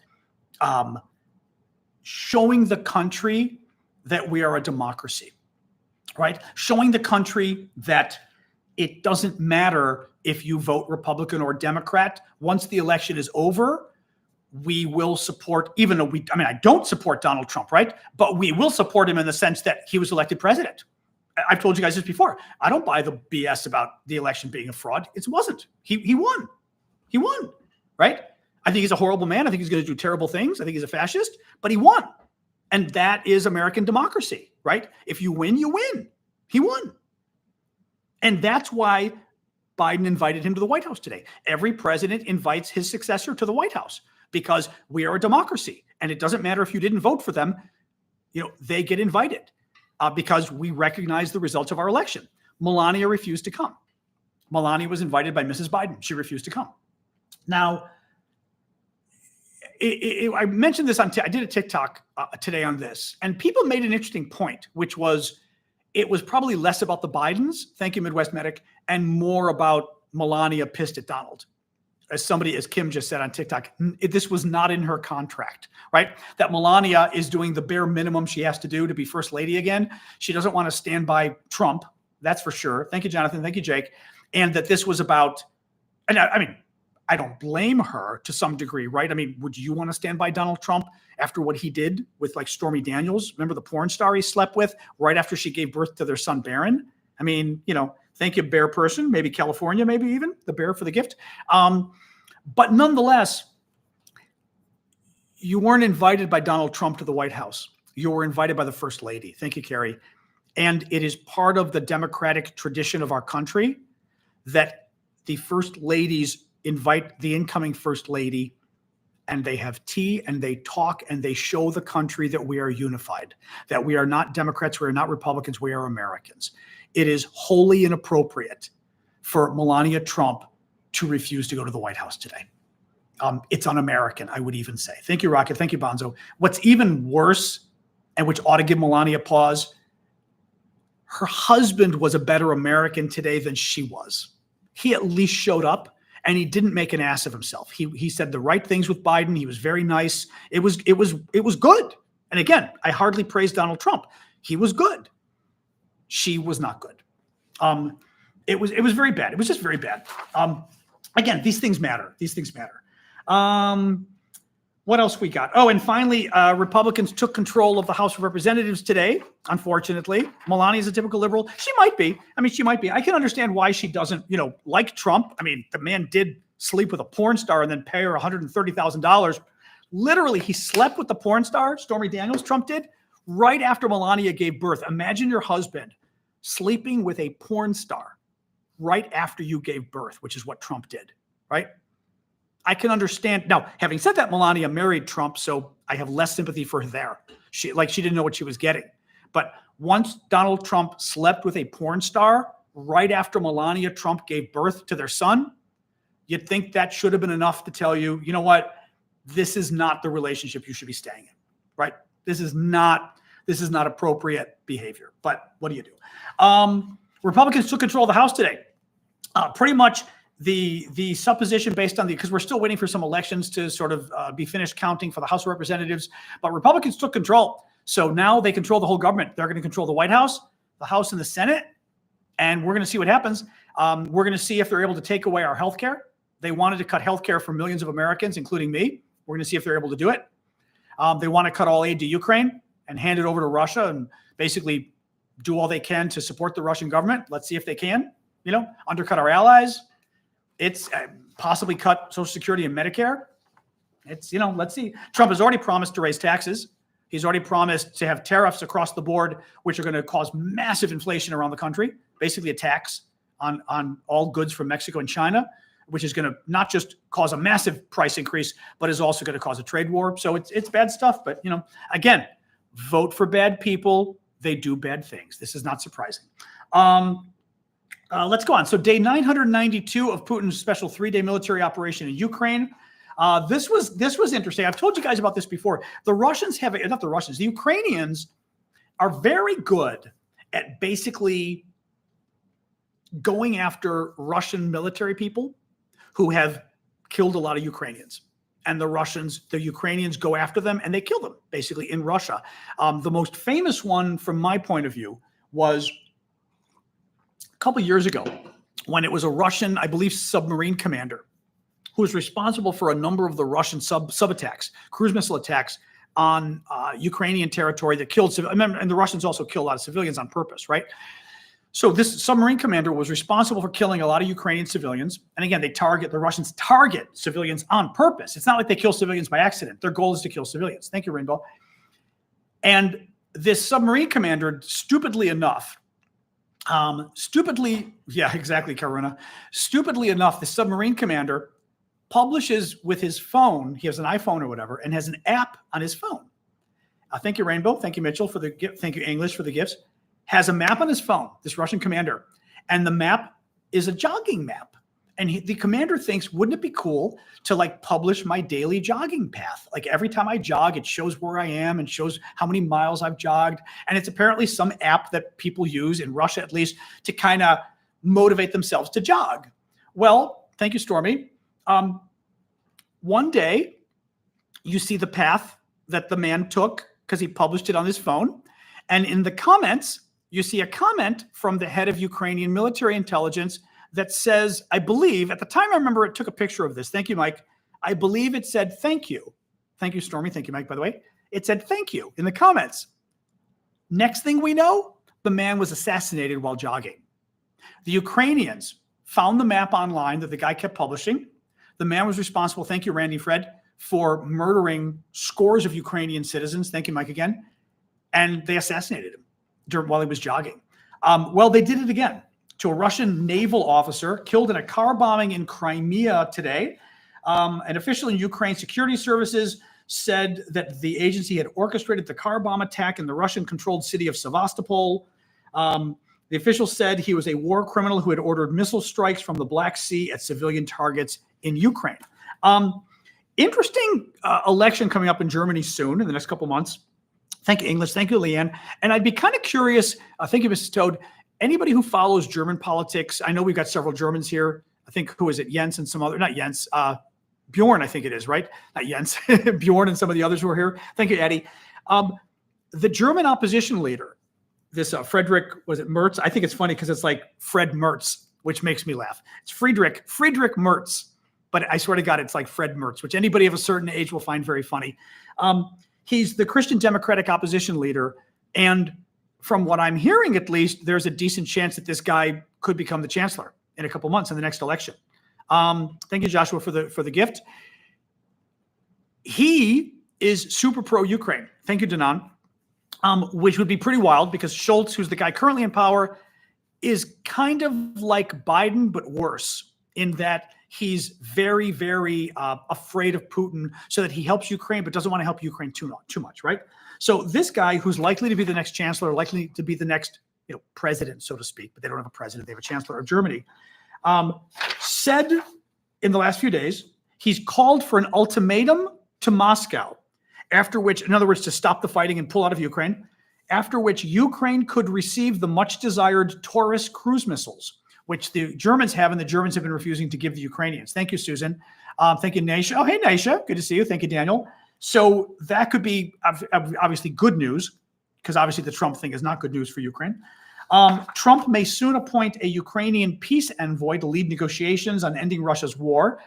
showing the country that we are a democracy, right? Showing the country that it doesn't matter if you vote Republican or Democrat. Once the election is over, we will support, even though I don't support Donald Trump, right? But we will support him in the sense that he was elected president. I've told you guys this before. I don't buy the BS about the election being a fraud. It wasn't. He won. He won, right? I think he's a horrible man. I think he's going to do terrible things. I think he's a fascist, but he won. And that is American democracy, right? If you win, you win. He won. And that's why Biden invited him to the White House today. Every president invites his successor to the White House because we are a democracy. And it doesn't matter if you didn't vote for them, they get invited because we recognize the results of our election. Melania refused to come. Melania was invited by Mrs. Biden. She refused to come. Now, I mentioned this I did a TikTok today on this, and people made an interesting point, which was it was probably less about the Bidens, thank you, Midwest Medic, and more about Melania pissed at Donald. As Kim just said on TikTok, this was not in her contract, right? That Melania is doing the bare minimum she has to do to be first lady again. She doesn't want to stand by Trump, that's for sure. Thank you, Jonathan. Thank you, Jake. And that this was about, and I don't blame her to some degree, right? I mean, would you want to stand by Donald Trump after what he did with like Stormy Daniels? Remember the porn star he slept with right after she gave birth to their son, Barron? I mean, thank you, bear person, maybe California, maybe even the bear for the gift. But nonetheless, You weren't invited by Donald Trump to the White House. You were invited by the First Lady. Thank you, Carrie. And it is part of the democratic tradition of our country that the First Ladies invite the incoming First Lady, and they have tea and they talk and they show the country that we are unified, that we are not Democrats, we are not Republicans, we are Americans. It is wholly inappropriate for Melania Trump to refuse to go to the White House today. It's un-American, I would even say. Thank you, Rocket. Thank you, Bonzo. What's even worse, and which ought to give Melania pause, her husband was a better American today than she was. He at least showed up, and he didn't make an ass of himself. He said the right things with Biden. He was very nice. It was good. And again, I hardly praise Donald Trump. He was good. She was not good. It was very bad. It was just very bad. Again, these things matter. These things matter. What else we got? Oh, and finally, Republicans took control of the House of Representatives today, unfortunately. Melania is a typical liberal. She might be. I mean, she might be. I can understand why she doesn't, like Trump. I mean, the man did sleep with a porn star and then pay her $130,000. Literally, he slept with the porn star, Stormy Daniels, Trump did, right after Melania gave birth. Imagine your husband sleeping with a porn star right after you gave birth, which is what Trump did, right? I can understand. Now, having said that, Melania married Trump, so I have less sympathy for her there. She didn't know what she was getting. But once Donald Trump slept with a porn star right after Melania Trump gave birth to their son, you'd think that should have been enough to tell you, you know what? This is not the relationship you should be staying in, right? This is not appropriate behavior. But what do you do? Republicans took control of the House today. Pretty much the supposition based on because we're still waiting for some elections to sort of be finished counting for the House of Representatives, but Republicans took control. So now they control the whole government. They're going to control the White House, the House and the Senate, and we're going to see what happens. We're going to see if they're able to take away our health care. They wanted to cut health care for millions of Americans, including me. We're going to see if they're able to do it. They want to cut all aid to Ukraine and hand it over to Russia and basically do all they can to support the Russian government. Let's see if they can, undercut our allies. It's possibly cut Social Security and Medicare. It's, let's see. Trump has already promised to raise taxes. He's already promised to have tariffs across the board, which are going to cause massive inflation around the country, basically a tax on all goods from Mexico and China, which is going to not just cause a massive price increase, but is also going to cause a trade war. So it's bad stuff. But, again, vote for bad people. They do bad things. This is not surprising. Let's go on. So day 992 of Putin's special 3-day military operation in Ukraine. This was interesting. I've told you guys about this before. The Ukrainians are very good at basically going after Russian military people who have killed a lot of Ukrainians. And the Ukrainians go after them and they kill them basically in Russia. The most famous one from my point of view was a couple of years ago when it was a Russian, I believe, submarine commander who was responsible for a number of the Russian sub attacks, cruise missile attacks on Ukrainian territory that killed civilians. And the Russians also killed a lot of civilians on purpose, right? So this submarine commander was responsible for killing a lot of Ukrainian civilians. And again, the Russians target civilians on purpose. It's not like they kill civilians by accident. Their goal is to kill civilians. Thank you, Rainbow. And this submarine commander, stupidly enough, yeah, exactly, Karuna. Stupidly enough, the submarine commander publishes with his phone, he has an iPhone or whatever, and has an app on his phone. Thank you, Rainbow. Thank you, Mitchell, for the gift. Thank you, English, for the gifts. Has a map on his phone, this Russian commander. And the map is a jogging map. And the commander thinks, wouldn't it be cool to publish my daily jogging path? Like every time I jog, it shows where I am and shows how many miles I've jogged. And it's apparently some app that people use, in Russia at least, to kind of motivate themselves to jog. Well, thank you, Stormy. One day, you see the path that the man took because he published it on his phone. And in the comments, you see a comment from the head of Ukrainian military intelligence that says, I believe, at the time I remember it took a picture of this. Thank you, Mike. I believe it said, thank you. Thank you, Stormy. Thank you, Mike, by the way. It said, thank you in the comments. Next thing we know, the man was assassinated while jogging. The Ukrainians found the map online that the guy kept publishing. The man was responsible, thank you, Randy Fred, for murdering scores of Ukrainian citizens. Thank you, Mike, again. And they assassinated him while he was jogging. Well, they did it again to a Russian naval officer killed in a car bombing in Crimea today. An official in Ukraine security services said that the agency had orchestrated the car bomb attack in the Russian-controlled city of Sevastopol. The official said he was a war criminal who had ordered missile strikes from the Black Sea at civilian targets in Ukraine. Interesting election coming up in Germany soon, in the next couple months. Thank you, English. Thank you, Leanne. And I'd be kind of curious, thank you, Mrs. Toad, anybody who follows German politics, I know we've got several Germans here. I think, who is it, Jens and some other, not Jens, Bjorn, I think it is, right? Not Jens, Bjorn and some of the others who are here. Thank you, Eddie. The German opposition leader, this Friedrich, was it Merz? I think it's funny because it's like Fred Merz, which makes me laugh. It's Friedrich Merz, but I swear to God, it's like Fred Merz, which anybody of a certain age will find very funny. He's the Christian Democratic opposition leader, and from what I'm hearing, at least, there's a decent chance that this guy could become the chancellor in a couple months in the next election. Thank you, Joshua, for the gift. He is super pro-Ukraine. Thank you, Danan. Which would be pretty wild because Schultz, who's the guy currently in power, is kind of like Biden, but worse in that he's very, very afraid of Putin so that he helps Ukraine, but doesn't want to help Ukraine too much, right? So this guy, who's likely to be the next chancellor, likely to be the next president, so to speak, but they don't have a president, they have a chancellor of Germany, said in the last few days, he's called for an ultimatum to Moscow, after which, in other words, to stop the fighting and pull out of Ukraine, after which Ukraine could receive the much desired Taurus cruise missiles, which the Germans have, and the Germans have been refusing to give the Ukrainians. Thank you, Susan. Thank you, Naisha. Oh, hey, Naisha. Good to see you. Thank you, Daniel. So that could be obviously good news, because obviously the Trump thing is not good news for Ukraine. Trump may soon appoint a Ukrainian peace envoy to lead negotiations on ending Russia's war.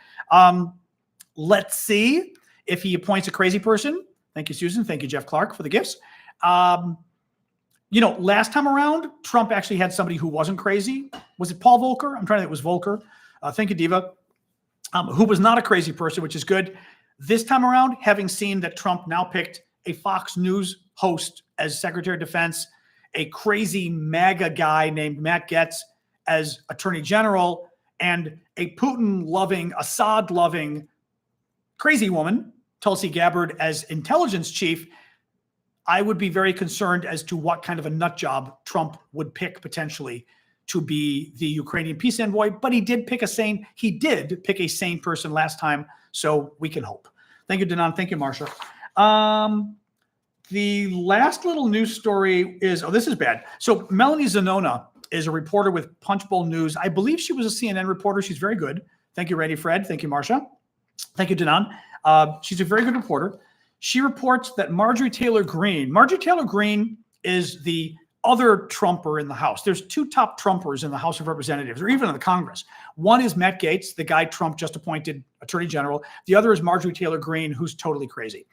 Let's see if he appoints a crazy person. Thank you, Susan. Thank you, Jeff Clark, for the gifts. Last time around, Trump actually had somebody who wasn't crazy. Was it Paul Volcker? I'm trying to think it was Volcker. Thank you, Diva. Who was not a crazy person, which is good. This time around, having seen that Trump now picked a Fox News host as Secretary of Defense, a crazy MAGA guy named Matt Gaetz as Attorney General, and a Putin-loving, Assad-loving crazy woman, Tulsi Gabbard, as intelligence chief, I would be very concerned as to what kind of a nut job Trump would pick potentially to be the Ukrainian peace envoy. But he did pick a sane person last time, so we can hope. Thank you, Danan. Thank you, Marsha. The last little news story is, this is bad. So Melanie Zanona is a reporter with Punchbowl News. I believe she was a CNN reporter. She's very good. Thank you, Randy Fred. Thank you, Marsha. Thank you, Danan. She's a very good reporter. She reports that Marjorie Taylor Greene is the other Trumper in the House. There's two top Trumpers in the House of Representatives, or even in the Congress. One is Matt Gaetz, the guy Trump just appointed Attorney General. The other is Marjorie Taylor Greene, who's totally crazy.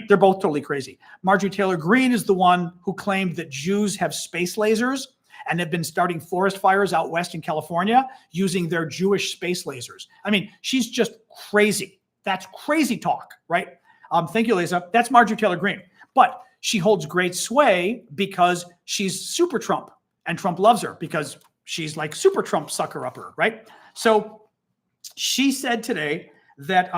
They're both totally crazy. Marjorie Taylor Greene is the one who claimed that Jews have space lasers and have been starting forest fires out west in California using their Jewish space lasers. She's just crazy. That's crazy talk, right? Thank you, Lisa. That's Marjorie Taylor Greene. But she holds great sway because she's super Trump, and Trump loves her because she's like super Trump sucker-upper, right? So she said today that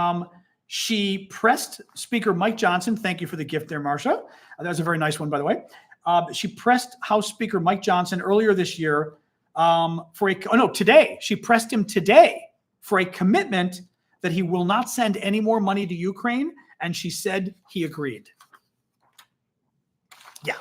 she pressed Speaker Mike Johnson. Thank you for the gift there, Marcia. That was a very nice one, by the way. She pressed House Speaker Mike Johnson earlier this year today. She pressed him today for a commitment that he will not send any more money to Ukraine, and she said he agreed. Yeah.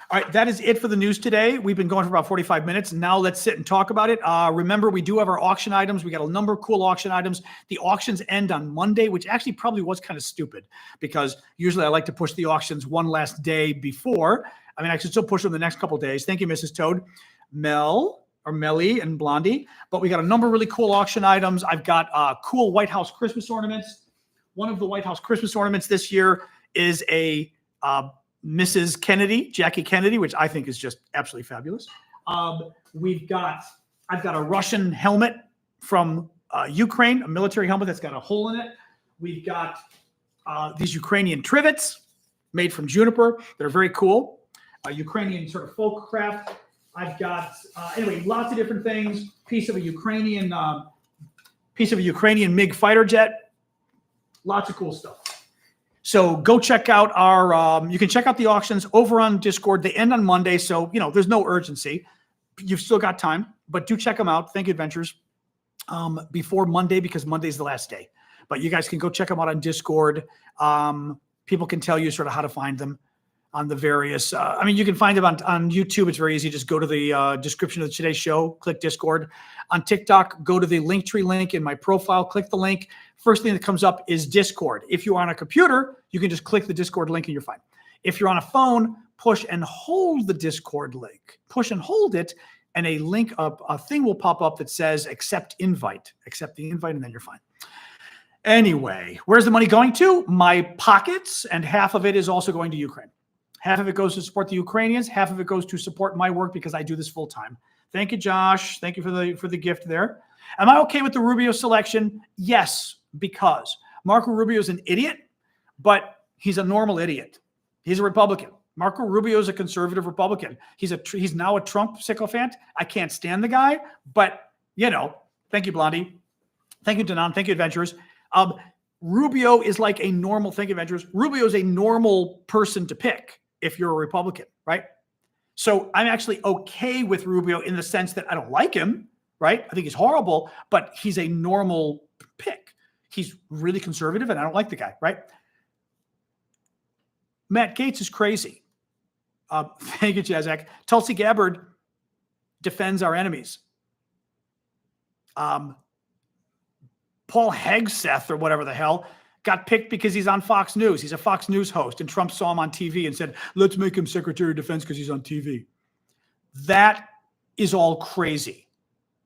All right, that is it for the news today. We've been going for about 45 minutes. Now let's sit and talk about it. Remember, we do have our auction items. We got a number of cool auction items. The auctions end on Monday, which actually probably was kind of stupid because usually I like to push the auctions one last day before. I should still push them the next couple of days. Thank you, Mrs. Toad. Melly and Blondie. But we got a number of really cool auction items. I've got cool White House Christmas ornaments. One of the White House Christmas ornaments this year is a Mrs. Kennedy, Jackie Kennedy, which I think is just absolutely fabulous. I've got a Russian helmet from Ukraine, a military helmet that's got a hole in it. We've got these Ukrainian trivets made from juniper. They're very cool. Ukrainian sort of folk craft. I've got, anyway, lots of different things. Piece of a Ukrainian MiG fighter jet. Lots of cool stuff. So go check out our, you can check out the auctions over on Discord. They end on Monday, so, you know, there's no urgency. You've still got time, but do check them out. Thank you, Adventures. Before Monday, because Monday's the last day. But you guys can go check them out on Discord. People can tell you sort of how to find them on the various, I mean, you can find them on YouTube. It's very easy. Just go to the description of today's show, click Discord. On TikTok, go to the Linktree link in my profile, click the link. First thing that comes up is Discord. If you're on a computer, you can just click the Discord link and you're fine. If you're on a phone, push and hold the Discord link. Push and hold it, and a thing will pop up that says accept invite. Accept the invite, and then you're fine. Anyway, where's the money going to? My pockets, and half of it is also going to Ukraine. Half of it goes to support the Ukrainians. Half of it goes to support my work because I do this full time. Thank you, Josh. Thank you for the gift there. Am I okay with the Rubio selection? Yes, because Marco Rubio is an idiot, but he's a normal idiot. He's a Republican. Marco Rubio is a conservative Republican. He's now a Trump sycophant. I can't stand the guy, but, you know, thank you, Blondie. Thank you, Danon. Thank you, Adventurers. Rubio is like a normal, thank you, Adventurers. Rubio is a normal person to pick if you're a Republican, right? So I'm actually okay with Rubio in the sense that I don't like him, right? I think he's horrible, but he's a normal pick. He's really conservative, and I don't like the guy, right? Matt Gaetz is crazy. Thank you, Jazak. Tulsi Gabbard defends our enemies. Paul Hegseth, or whatever the hell, got picked because he's on Fox News. He's a Fox News host, and Trump saw him on TV and said, let's make him Secretary of Defense because he's on TV. That is all crazy.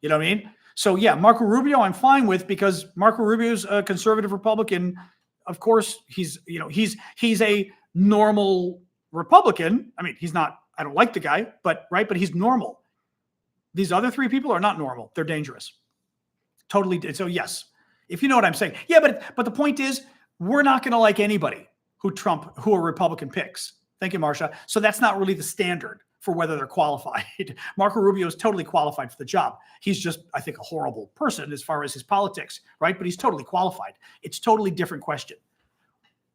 You know what I mean? So, yeah, Marco Rubio I'm fine with because Marco Rubio's a conservative Republican. Of course, he's a normal Republican. I mean, he's not, I don't like the guy, but he's normal. These other three people are not normal. They're dangerous. Totally. So yes, if you know what I'm saying. Yeah, but the point is, we're not going to like anybody who a Republican picks. Thank you, Marsha. So that's not really the standard for whether they're qualified. Marco Rubio is totally qualified for the job. He's just, I think, a horrible person as far as his politics, right? But he's totally qualified. It's totally different question.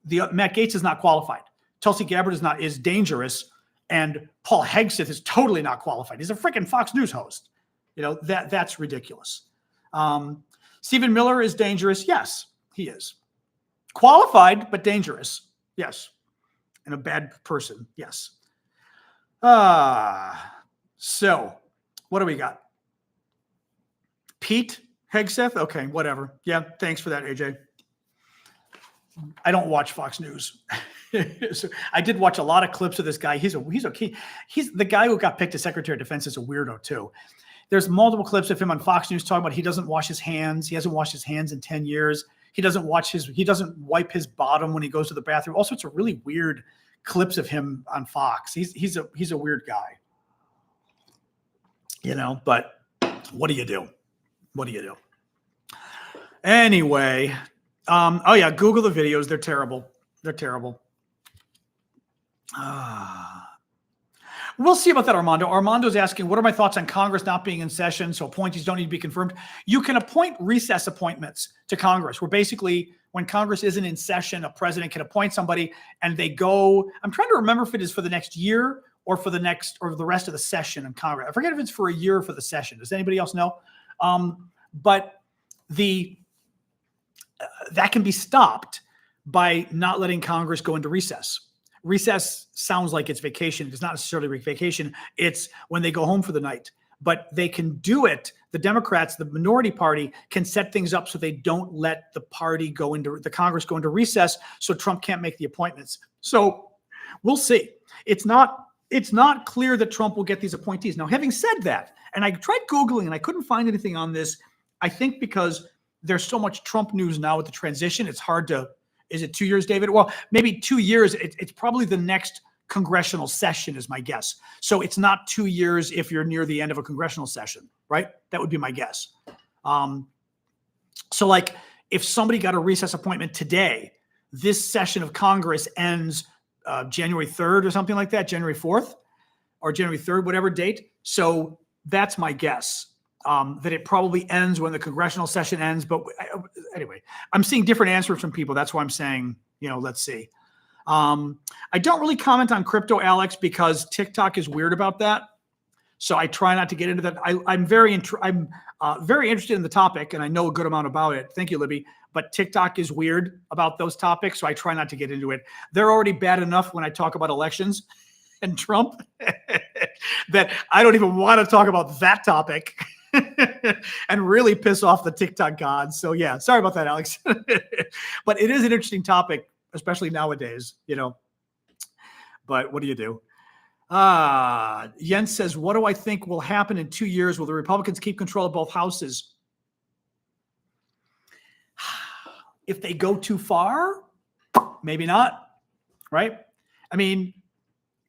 Matt Gaetz is not qualified. Tulsi Gabbard is dangerous, and Paul Hegseth is totally not qualified. He's a freaking Fox News host. You know, that's ridiculous. Stephen Miller is dangerous. Yes, he is. Qualified, but dangerous. Yes. And a bad person. Yes. So what do we got? Pete Hegseth? Okay, whatever. Yeah, thanks for that, AJ. I don't watch Fox News. So I did watch a lot of clips of this guy. He's okay. He's the guy who got picked as Secretary of Defense is a weirdo too. There's multiple clips of him on Fox News talking about he doesn't wash his hands. He hasn't washed his hands in 10 years. He doesn't wipe his bottom when he goes to the bathroom. All sorts of really weird clips of him on Fox. He's a weird guy. You know, but what do you do? What do you do? Anyway, oh yeah, Google the videos. They're terrible. They're terrible. We'll see about that, Armando. Armando's asking, what are my thoughts on Congress not being in session, so appointees don't need to be confirmed? You can appoint recess appointments to Congress, where basically when Congress isn't in session, a president can appoint somebody and they go, I'm trying to remember if it is for the next year or for the rest of the session in Congress. I forget if it's for a year or for the session. Does anybody else know? But that can be stopped by not letting Congress go into recess. Recess sounds like it's vacation. It's not necessarily vacation. It's when they go home for the night. But they can do it. The Democrats, the minority party, can set things up so they don't let the Congress go into recess, so Trump can't make the appointments. So we'll see. It's not clear that Trump will get these appointees. Now, having said that, and I tried Googling and I couldn't find anything on this, I think because there's so much Trump news now with the transition, it's hard to. Is it 2 years, David? Well, maybe 2 years. It's probably the next congressional session is my guess. So it's not 2 years if you're near the end of a congressional session, right? That would be my guess. So like if somebody got a recess appointment today, this session of Congress ends January 3rd or something like that, January 4th or January 3rd, whatever date. So that's my guess, that it probably ends when the congressional session ends. But anyway, I'm seeing different answers from people. That's why I'm saying, let's see. I don't really comment on crypto, Alex, because TikTok is weird about that. So I try not to get into that. I'm very interested in the topic, and I know a good amount about it. Thank you, Libby. But TikTok is weird about those topics, so I try not to get into it. They're already bad enough when I talk about elections and Trump that I don't even want to talk about that topic and really piss off the TikTok gods. So yeah, sorry about that, Alex. But it is an interesting topic, especially nowadays, But what do you do? Jens says, what do I think will happen in 2 years? Will the Republicans keep control of both houses? If they go too far, maybe not, right? I mean,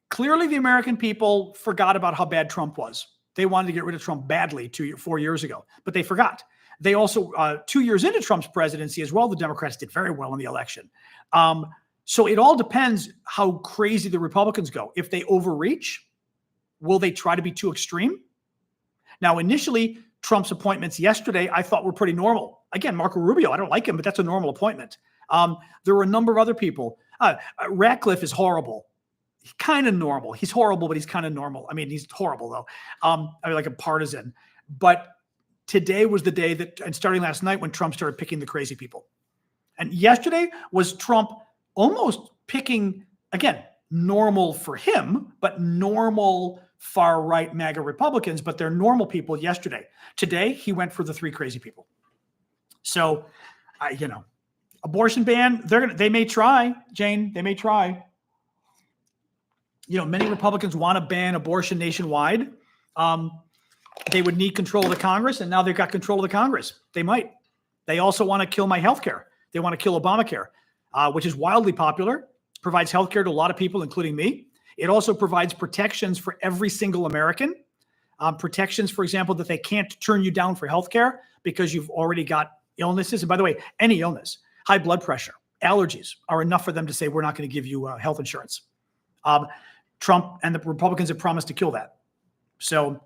clearly the American people forgot about how bad Trump was. They wanted to get rid of Trump badly 4 years ago, but they forgot. They also, 2 years into Trump's presidency as well, the Democrats did very well in the election. So it all depends how crazy the Republicans go. If they overreach, will they try to be too extreme? Now, initially, Trump's appointments yesterday, I thought were pretty normal. Again, Marco Rubio, I don't like him, but that's a normal appointment. There were a number of other people. Ratcliffe is horrible. He's kind of normal. He's horrible, but he's kind of normal. I mean, he's horrible, though. Like a partisan. But today was the day and starting last night, when Trump started picking the crazy people. And yesterday was Trump almost picking, again, normal for him, but normal far-right MAGA Republicans, but they're normal people yesterday. Today, he went for the three crazy people. So, abortion ban, they may try, Jane, they may try. Many Republicans want to ban abortion nationwide. They would need control of the Congress, and now they've got control of the Congress. They might. They also want to kill my health care. They want to kill Obamacare, which is wildly popular, provides health care to a lot of people, including me. It also provides protections for every single American. Protections, for example, that they can't turn you down for health care because you've already got illnesses. And by the way, any illness, high blood pressure, allergies are enough for them to say, we're not going to give you health insurance. Trump and the Republicans have promised to kill that. So,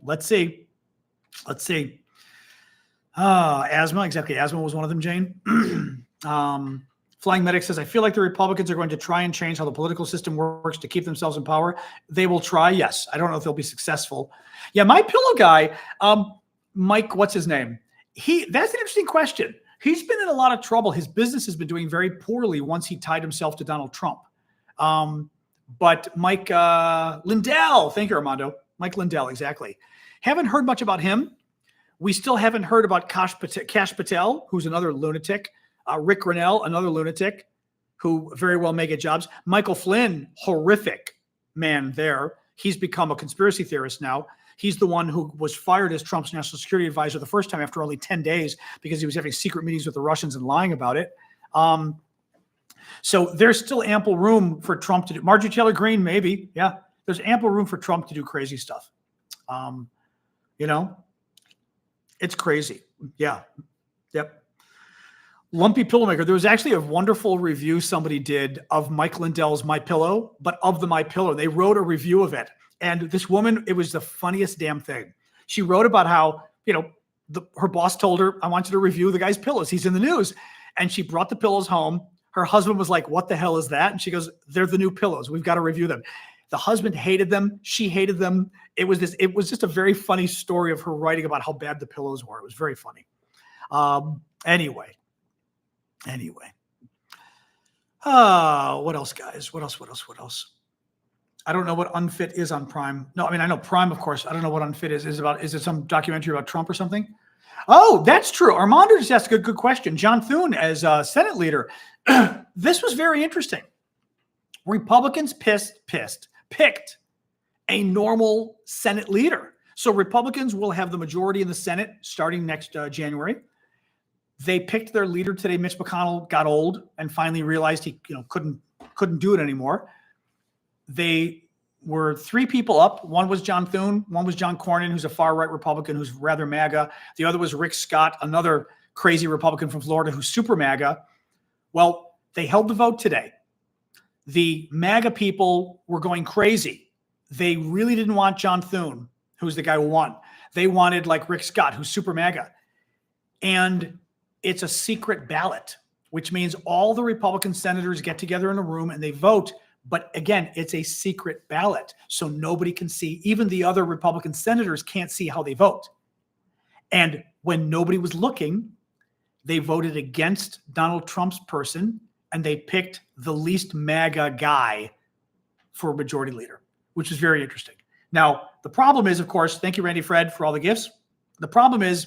let's see. Let's see. Asthma, exactly. Asthma was one of them, Jane. Flying Medic says, I feel like the Republicans are going to try and change how the political system works to keep themselves in power. They will try, yes. I don't know if they'll be successful. Yeah, my pillow guy, Mike, what's his name? That's an interesting question. He's been in a lot of trouble. His business has been doing very poorly once he tied himself to Donald Trump. But Mike Lindell, thank you, Armando. Mike Lindell, exactly. Haven't heard much about him. We still haven't heard about Kash Patel, who's another lunatic. Rick Grenell, another lunatic, who very well may get jobs. Michael Flynn, horrific man there. He's become a conspiracy theorist now. He's the one who was fired as Trump's national security advisor the first time after only 10 days because he was having secret meetings with the Russians and lying about it. So there's still ample room for Trump to do. Marjorie Taylor Greene, maybe. Yeah, there's ample room for Trump to do crazy stuff. It's crazy. Yeah. Yep. Lumpy Pillowmaker. There was actually a wonderful review somebody did of Mike Lindell's My Pillow, but of the My Pillow. They wrote a review of it. And this woman, it was the funniest damn thing. She wrote about how, her boss told her, I want you to review the guy's pillows. He's in the news. And she brought the pillows home. Her husband was like, what the hell is that? And she goes, they're the new pillows. We've got to review them. The husband hated them. She hated them. It was just a very funny story of her writing about how bad the pillows were. It was very funny. Anyway. What else, guys? What else? I don't know what Unfit is on Prime. No, I mean, I know Prime, of course. I don't know what Unfit is. Is it some documentary about Trump or something? Oh, that's true. Armando just asked a good question. John Thune as Senate leader. This was very interesting. Republicans picked a normal Senate leader. So Republicans will have the majority in the Senate starting next January. They picked their leader today. Mitch McConnell got old and finally realized he couldn't do it anymore. They were three people up. One was John Thune. One was John Cornyn, who's a far-right Republican who's rather MAGA. The other was Rick Scott, another crazy Republican from Florida who's super MAGA. Well, they held the vote today. The MAGA people were going crazy. They really didn't want John Thune, who's the guy who won. They wanted like Rick Scott, who's super MAGA. And it's a secret ballot, which means all the Republican senators get together in a room and they vote. But again, it's a secret ballot. So nobody can see. Even the other Republican senators can't see how they vote. And when nobody was looking, they voted against Donald Trump's person and they picked the least MAGA guy for majority leader, which is very interesting. Now, the problem is, of course, thank you, Randy Fred, for all the gifts. The problem is,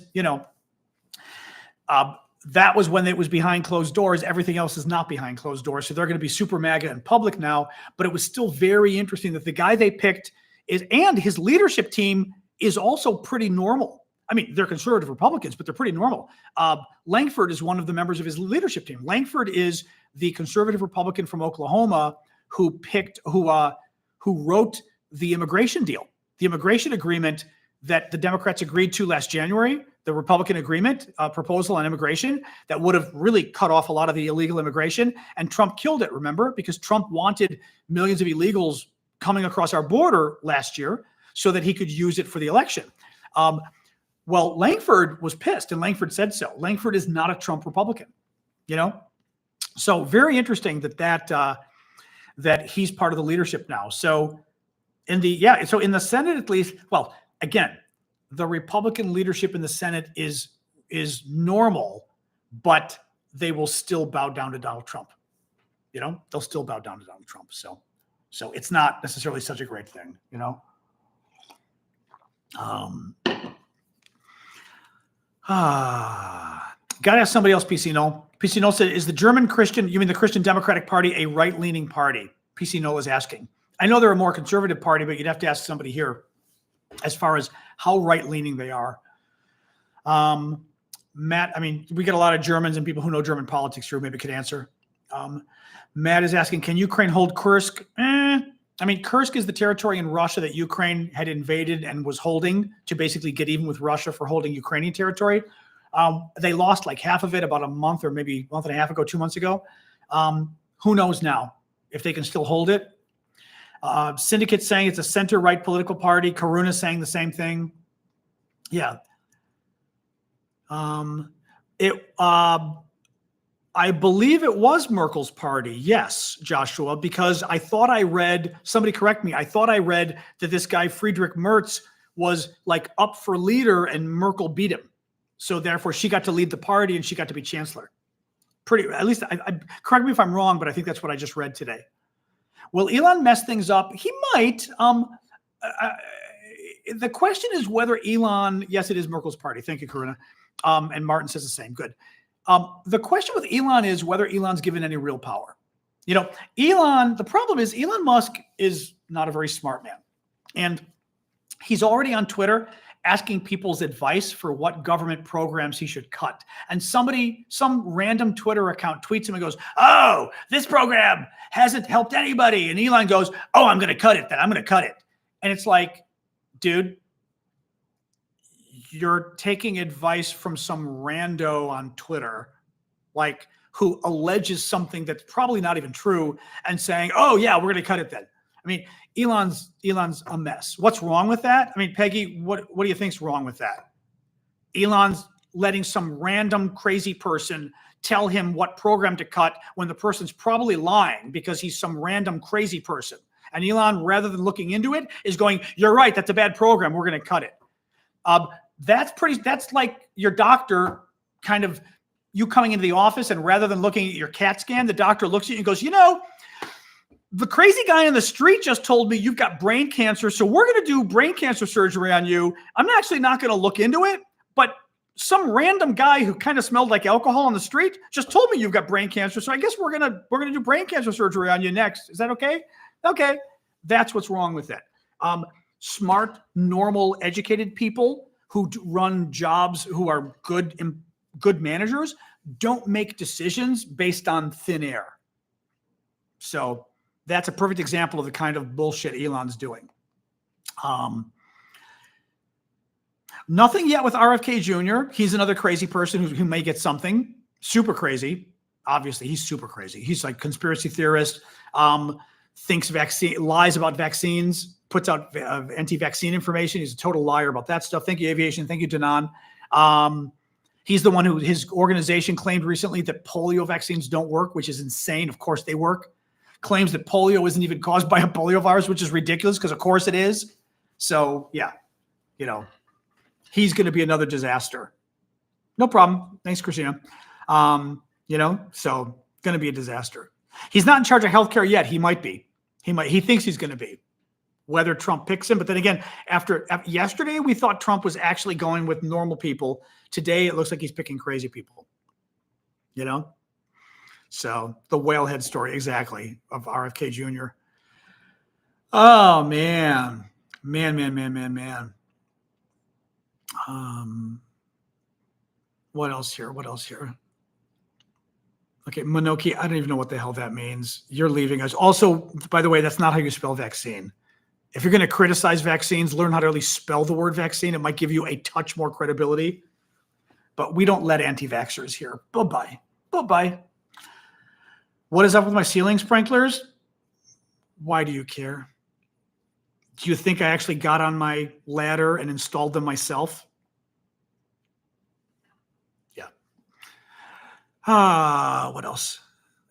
that was when it was behind closed doors. Everything else is not behind closed doors. So they're going to be super MAGA in public now. But it was still very interesting that the guy they picked and his leadership team is also pretty normal. I mean, they're conservative Republicans, but they're pretty normal. Langford is one of the members of his leadership team. Langford is the conservative Republican from Oklahoma who wrote the immigration deal, the immigration agreement that the Democrats agreed to last January, the Republican agreement proposal on immigration that would have really cut off a lot of the illegal immigration. And Trump killed it, remember, because Trump wanted millions of illegals coming across our border last year so that he could use it for the election. Well, Langford was pissed, and Langford said so. Langford is not a Trump Republican, So very interesting that he's part of the leadership now. So in the Senate at least, well, again, the Republican leadership in the Senate is normal, but they will still bow down to Donald Trump. They'll still bow down to Donald Trump. So it's not necessarily such a great thing, Gotta ask somebody else, PC Null. PC Null said, is the German Christian, you mean the Christian Democratic Party, a right-leaning party? PC Null is asking. I know they're a more conservative party, but you'd have to ask somebody here as far as how right-leaning they are. Matt, I mean, we get a lot of Germans and people who know German politics here maybe could answer. Matt is asking, can Ukraine hold Kursk? I mean, Kursk is the territory in Russia that Ukraine had invaded and was holding to basically get even with Russia for holding Ukrainian territory. They lost like half of it about a month or maybe a month and a half ago, 2 months ago. Who knows now if they can still hold it? Syndicate saying it's a center-right political party. Karuna saying the same thing. Yeah. I believe it was Merkel's party. Yes, Joshua, because I thought I read, somebody correct me, I thought I read that this guy, Friedrich Merz, was like up for leader and Merkel beat him. So therefore she got to lead the party and she got to be chancellor. At least, correct me if I'm wrong, but I think that's what I just read today. Will Elon mess things up? He might. The question is whether Elon, yes, it is Merkel's party. Thank you, Karuna. And Martin says the same. Good. The question with Elon is whether Elon's given any real power. Elon, the problem is Elon Musk is not a very smart man. And he's already on Twitter asking people's advice for what government programs he should cut. And some random Twitter account tweets him and goes, oh, this program hasn't helped anybody. And Elon goes, oh, I'm going to cut it then. I'm going to cut it. And it's like, dude, you're taking advice from some rando on Twitter, like who alleges something that's probably not even true and saying, oh yeah, we're going to cut it then. I mean, Elon's a mess. What's wrong with that? I mean, Peggy, what do you think's wrong with that? Elon's letting some random crazy person tell him what program to cut when the person's probably lying because he's some random crazy person. And Elon, rather than looking into it, is going, you're right, that's a bad program, we're going to cut it. That's like your doctor kind of, you coming into the office and rather than looking at your CAT scan, the doctor looks at you and goes, the crazy guy on the street just told me you've got brain cancer, so we're going to do brain cancer surgery on you. I'm actually not going to look into it, but some random guy who kind of smelled like alcohol on the street just told me you've got brain cancer, so I guess we're going to do brain cancer surgery on you next. Is that okay? Okay. That's what's wrong with it. Smart, normal, educated people who run jobs, who are good managers, don't make decisions based on thin air. So that's a perfect example of the kind of bullshit Elon's doing. Nothing yet with RFK Jr. He's another crazy person who may get something super crazy. Obviously, he's super crazy. He's like conspiracy theorist, thinks lies about vaccines, puts out anti-vaccine information. He's a total liar about that stuff. Thank you, Aviation. Thank you, Danan. He's the one who his organization claimed recently that polio vaccines don't work, which is insane. Of course they work. Claims that polio isn't even caused by a polio virus, which is ridiculous because of course it is. So yeah, he's going to be another disaster. No problem. Thanks, Christina. So going to be a disaster. He's not in charge of healthcare yet. He might be. He thinks he's going to be. Whether Trump picks him, but then again, after yesterday, we thought Trump was actually going with normal people. Today, it looks like he's picking crazy people. So the whalehead story, exactly, of RFK Jr. Oh man. What else here? Okay, Monoki, I don't even know what the hell that means. You're leaving us. Also, by the way, that's not how you spell vaccine. If you're going to criticize vaccines, learn how to at least spell the word vaccine. It might give you a touch more credibility. But we don't let anti-vaxxers here. Bye-bye. Bye-bye. What is up with my ceiling sprinklers? Why do you care? Do you think I actually got on my ladder and installed them myself? Yeah. What else?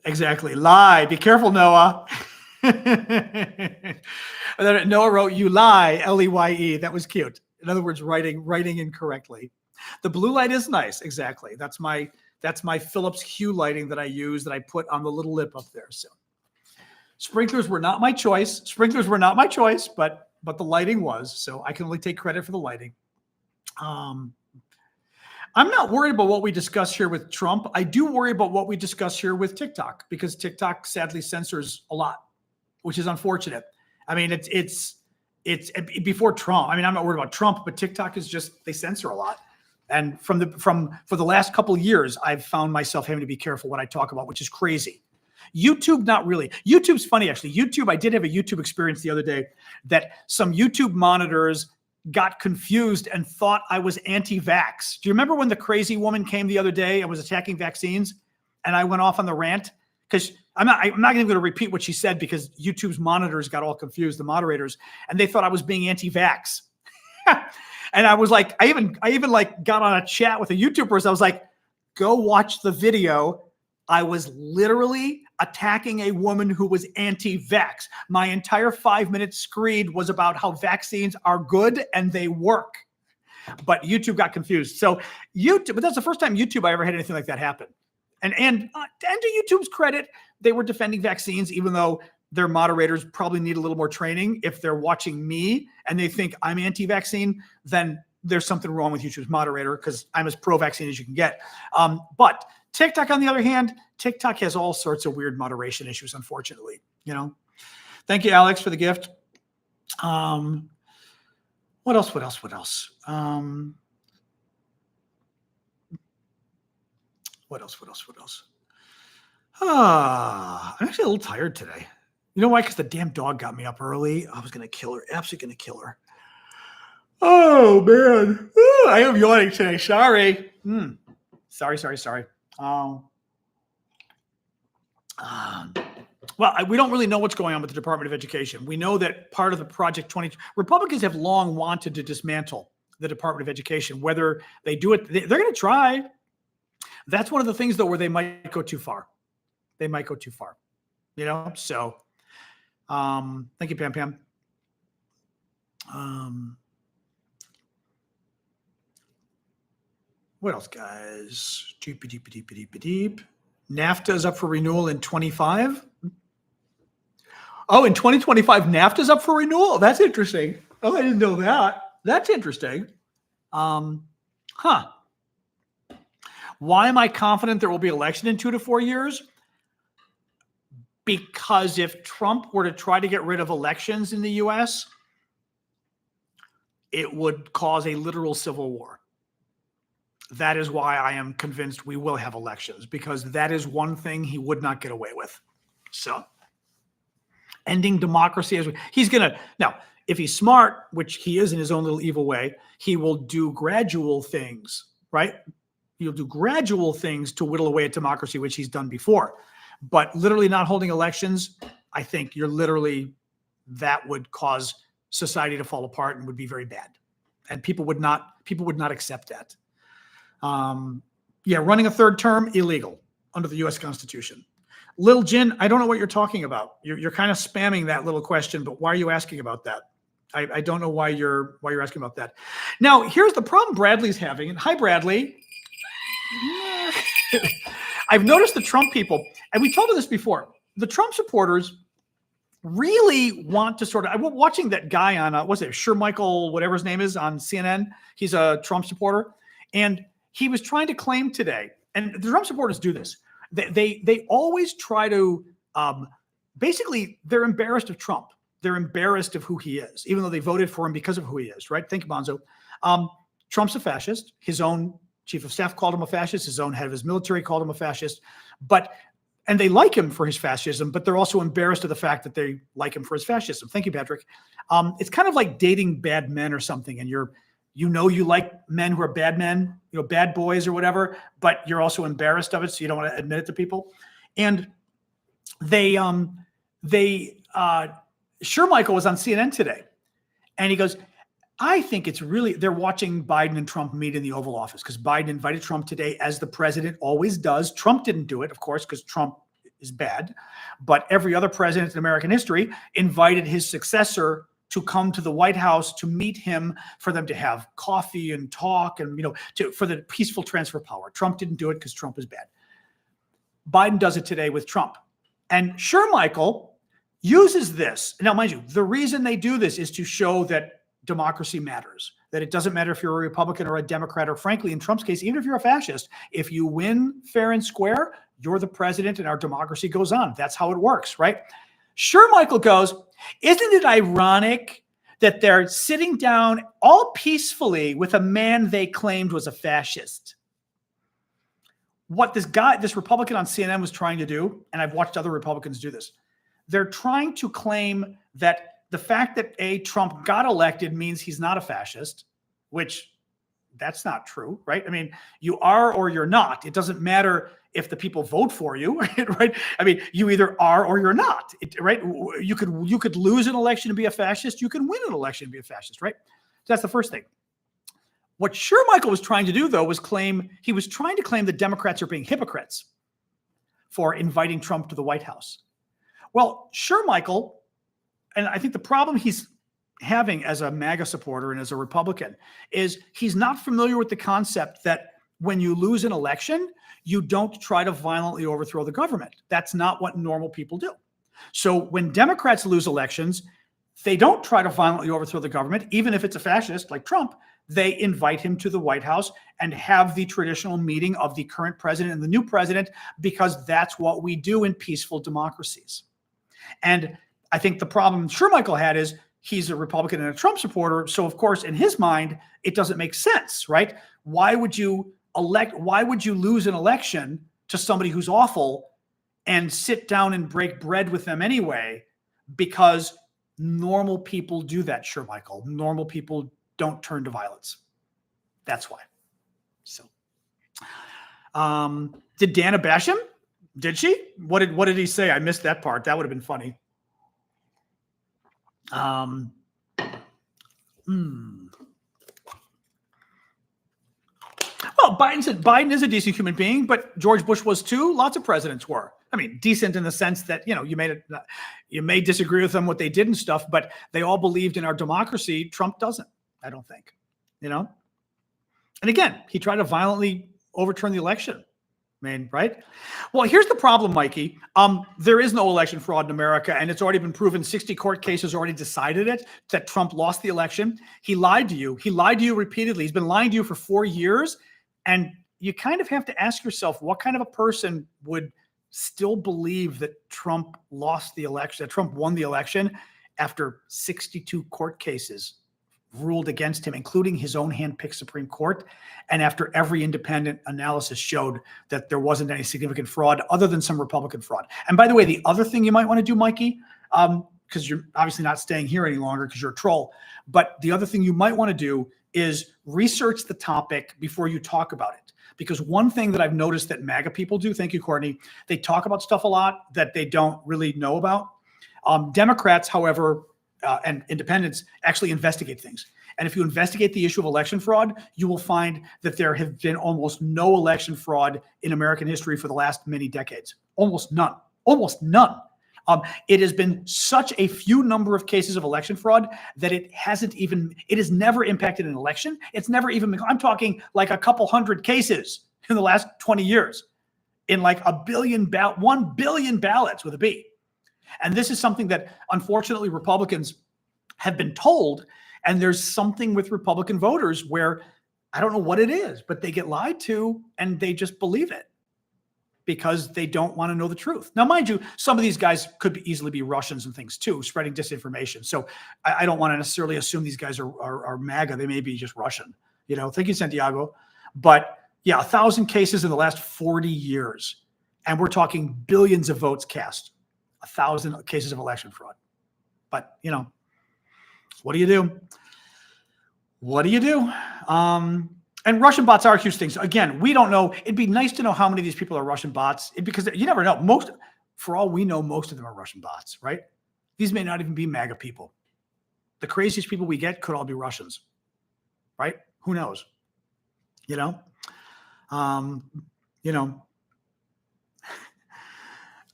Exactly. Lie. Be careful, Noah. And then Noah wrote, "You lie, L-E-Y-E." That was cute. In other words, writing incorrectly. The blue light is nice. Exactly. That's my Philips Hue lighting that I use that I put on the little lip up there. So sprinklers were not my choice. But the lighting was. So I can only take credit for the lighting. I'm not worried about what we discuss here with Trump. I do worry about what we discuss here with TikTok because TikTok sadly censors a lot, which is unfortunate. I mean, it's before Trump. I mean, I'm not worried about Trump, but TikTok is just, they censor a lot. And for the last couple of years, I've found myself having to be careful what I talk about, which is crazy. YouTube, not really. YouTube's funny, actually. YouTube, I did have a YouTube experience the other day that some YouTube monitors got confused and thought I was anti-vax. Do you remember when the crazy woman came the other day and was attacking vaccines? And I went off on the rant because I'm not even going to repeat what she said because YouTube's monitors got all confused, the moderators, and they thought I was being anti-vax. And I was like, I even like got on a chat with a YouTuber. So I was like, go watch the video. I was literally attacking a woman who was anti-vax. My entire 5-minute screed was about how vaccines are good and they work. But YouTube got confused. So but that's the first time YouTube I ever had anything like that happen. And to YouTube's credit, they were defending vaccines, even though their moderators probably need a little more training. If they're watching me and they think I'm anti-vaccine, then there's something wrong with YouTube's moderator because I'm as pro-vaccine as you can get. But TikTok, on the other hand, TikTok has all sorts of weird moderation issues, unfortunately. Thank you, Alex, for the gift. What else? What else? I'm actually a little tired today. You know why? Because the damn dog got me up early. I was going to kill her. Absolutely going to kill her. Oh, man. Ooh, I am yawning today. Sorry. Sorry. Well, we don't really know what's going on with the Department of Education. We know that part of the Project 20, Republicans have long wanted to dismantle the Department of Education. Whether they do it, they're going to try. That's one of the things, though, where they might go too far. So thank you, Pam. What else, guys? Deep. NAFTA is up for renewal in 25. Oh, in 2025, NAFTA is up for renewal. That's interesting. Oh, I didn't know that. That's interesting. Why am I confident there will be election in 2 to 4 years? Because if Trump were to try to get rid of elections in the U.S., it would cause a literal civil war. That is why I am convinced we will have elections, because that is one thing he would not get away with. So ending democracy he's going to, now, if he's smart, which he is in his own little evil way, he will do gradual things, right? He'll do gradual things to whittle away at democracy, which he's done before. But literally not holding elections, I think that would cause society to fall apart and would be very bad. And people would not accept that. Running a third term, illegal under the U.S. Constitution. Lil Jin, I don't know what you're talking about. You're kind of spamming that little question, but why are you asking about that? I don't know why you're asking about that. Now, here's the problem Bradley's having. And hi, Bradley. I've noticed the Trump people, and we told you this before, the Trump supporters really want to sort of, I was watching that guy on, what's it, Michael, whatever his name is, on CNN. He's a Trump supporter. And he was trying to claim today, and the Trump supporters do this. They always try to, basically, they're embarrassed of Trump. They're embarrassed of who he is, even though they voted for him because of who he is, right? Thank you, Bonzo. Trump's a fascist. His own chief of staff called him a fascist. His own head of his military called him a fascist. And they like him for his fascism, but they're also embarrassed of the fact that they like him for his fascism. Thank you, Patrick. It's kind of like dating bad men or something, and you like men who are bad men, bad boys or whatever, but you're also embarrassed of it, so you don't want to admit it to people. And Michael was on CNN today, and he goes, I think it's really, they're watching Biden and Trump meet in the Oval Office because Biden invited Trump today, as the president always does. Trump didn't do it, of course, because Trump is bad, but every other president in American history invited his successor to come to the White House to meet him, for them to have coffee and talk and, for the peaceful transfer of power. Trump didn't do it because Trump is bad. Biden does it today with Trump. And Michael uses this. Now, mind you, the reason they do this is to show that democracy matters, that it doesn't matter if you're a Republican or a Democrat, or frankly, in Trump's case, even if you're a fascist, if you win fair and square, you're the president and our democracy goes on. That's how it works, right? Michael goes, isn't it ironic that they're sitting down all peacefully with a man they claimed was a fascist? What this Republican on CNN was trying to do, and I've watched other Republicans do this, they're trying to claim that the fact that Trump got elected means he's not a fascist, which that's not true, right? I mean, you are or you're not. It doesn't matter if the people vote for you, right? I mean, you either are or you're not, right? You could lose an election and be a fascist. You can win an election and be a fascist, right? So that's the first thing. What Michael was trying to do, though, was claim that Democrats are being hypocrites for inviting Trump to the White House. Well, Michael, and I think the problem he's having as a MAGA supporter and as a Republican is he's not familiar with the concept that when you lose an election, you don't try to violently overthrow the government. That's not what normal people do. So when Democrats lose elections, they don't try to violently overthrow the government, even if it's a fascist like Trump. They invite him to the White House and have the traditional meeting of the current president and the new president, because that's what we do in peaceful democracies. And I think the problem Michael had is he's a Republican and a Trump supporter. So, of course, in his mind, it doesn't make sense, right? Why would you lose an election to somebody who's awful and sit down and break bread with them anyway? Because normal people do that, Michael. Normal people don't turn to violence. That's why. So, did Dana bash him? Did she? What did he say? I missed that part. That would have been funny. Well, Biden said Biden is a decent human being, but George Bush was too. Lots of presidents were. I mean, decent in the sense that, you may disagree with them, what they did and stuff, but they all believed in our democracy. Trump doesn't, I don't think, And again, he tried to violently overturn the election. Right? Well, here's the problem, Mikey. There is no election fraud in America, and it's already been proven. 60 court cases already decided it, that Trump lost the election. He lied to you. He lied to you repeatedly. He's been lying to you for 4 years. And you kind of have to ask yourself, what kind of a person would still believe that Trump lost the election, that Trump won the election after 62 court cases ruled against him, including his own hand-picked Supreme Court, and after every independent analysis showed that there wasn't any significant fraud other than some Republican fraud. And by the way, the other thing you might want to do, Mikey, because you're obviously not staying here any longer because you're a troll. But the other thing you might want to do is research the topic before you talk about it. Because one thing that I've noticed that MAGA people do, thank you, Courtney, they talk about stuff a lot that they don't really know about. Democrats, however, and independents actually investigate things. And if you investigate the issue of election fraud, you will find that there have been almost no election fraud in American history for the last many decades. Almost none. Almost none. It has been such a few number of cases of election fraud that it has never impacted an election. It's never even, I'm talking like a couple hundred cases in the last 20 years in like 1 billion ballots with a B. And this is something that unfortunately Republicans have been told. And there's something with Republican voters where I don't know what it is, but they get lied to and they just believe it because they don't want to know the truth. Now, mind you, some of these guys could easily be Russians and things too, spreading disinformation. So I don't want to necessarily assume these guys are MAGA. They may be just Russian, Thank you, Santiago. But yeah, 1,000 cases in the last 40 years. And we're talking billions of votes cast, 1,000 cases of election fraud. But, what do you do? What do you do? And Russian bots are huge things. Again, we don't know. It'd be nice to know how many of these people are Russian bots because you never know. For all we know, most of them are Russian bots, right? These may not even be MAGA people. The craziest people we get could all be Russians, right? Who knows?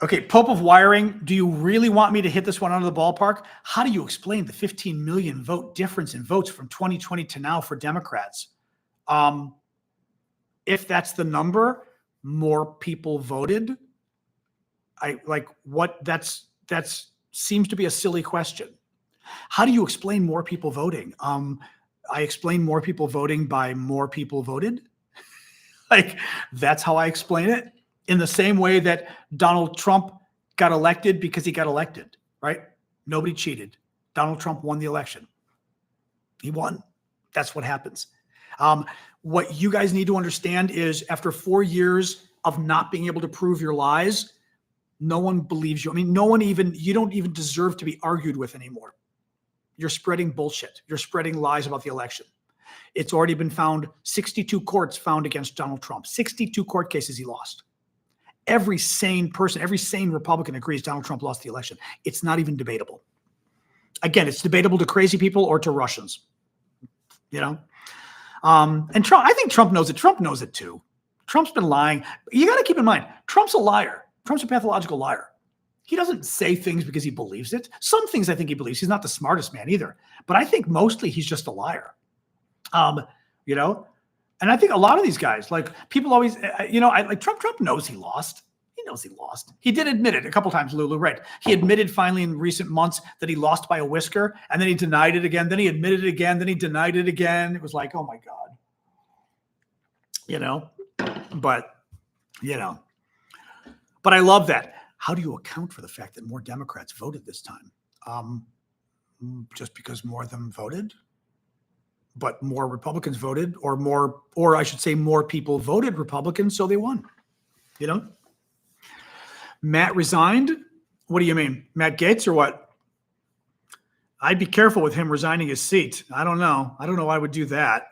Okay, Pope of Wiring, do you really want me to hit this one out of the ballpark? How do you explain the 15 million vote difference in votes from 2020 to now for Democrats? If that's the number, more people voted. That's seems to be a silly question. How do you explain more people voting? I explain more people voting by more people voted. That's how I explain it. In the same way that Donald Trump got elected because he got elected, right? Nobody cheated. Donald Trump won the election. He won. That's what happens. What you guys need to understand is after 4 years of not being able to prove your lies, no one believes you. I mean, you don't even deserve to be argued with anymore. You're spreading bullshit. You're spreading lies about the election. It's already been found, 62 courts found against Donald Trump, 62 court cases he lost. Every sane person, every sane Republican agrees Donald Trump lost the election. It's not even debatable. Again, it's debatable to crazy people or to Russians, And Trump, I think Trump knows it. Trump knows it too. Trump's been lying. You got to keep in mind, Trump's a liar. Trump's a pathological liar. He doesn't say things because he believes it. Some things I think he believes. He's not the smartest man either. But I think mostly he's just a liar. And I think a lot of these guys, people always, Trump knows he lost. He knows he lost. He did admit it a couple times, Lulu, right? He admitted finally in recent months that he lost by a whisker, and then he denied it again. Then he admitted it again. Then he denied it again. It was like, oh my God. But I love that. How do you account for the fact that more Democrats voted this time? Just because more of them voted? But more Republicans voted, or I should say more people voted Republican, so they won. Matt resigned? What do you mean? Matt Gaetz or what? I'd be careful with him resigning his seat. I don't know. I don't know why I would do that.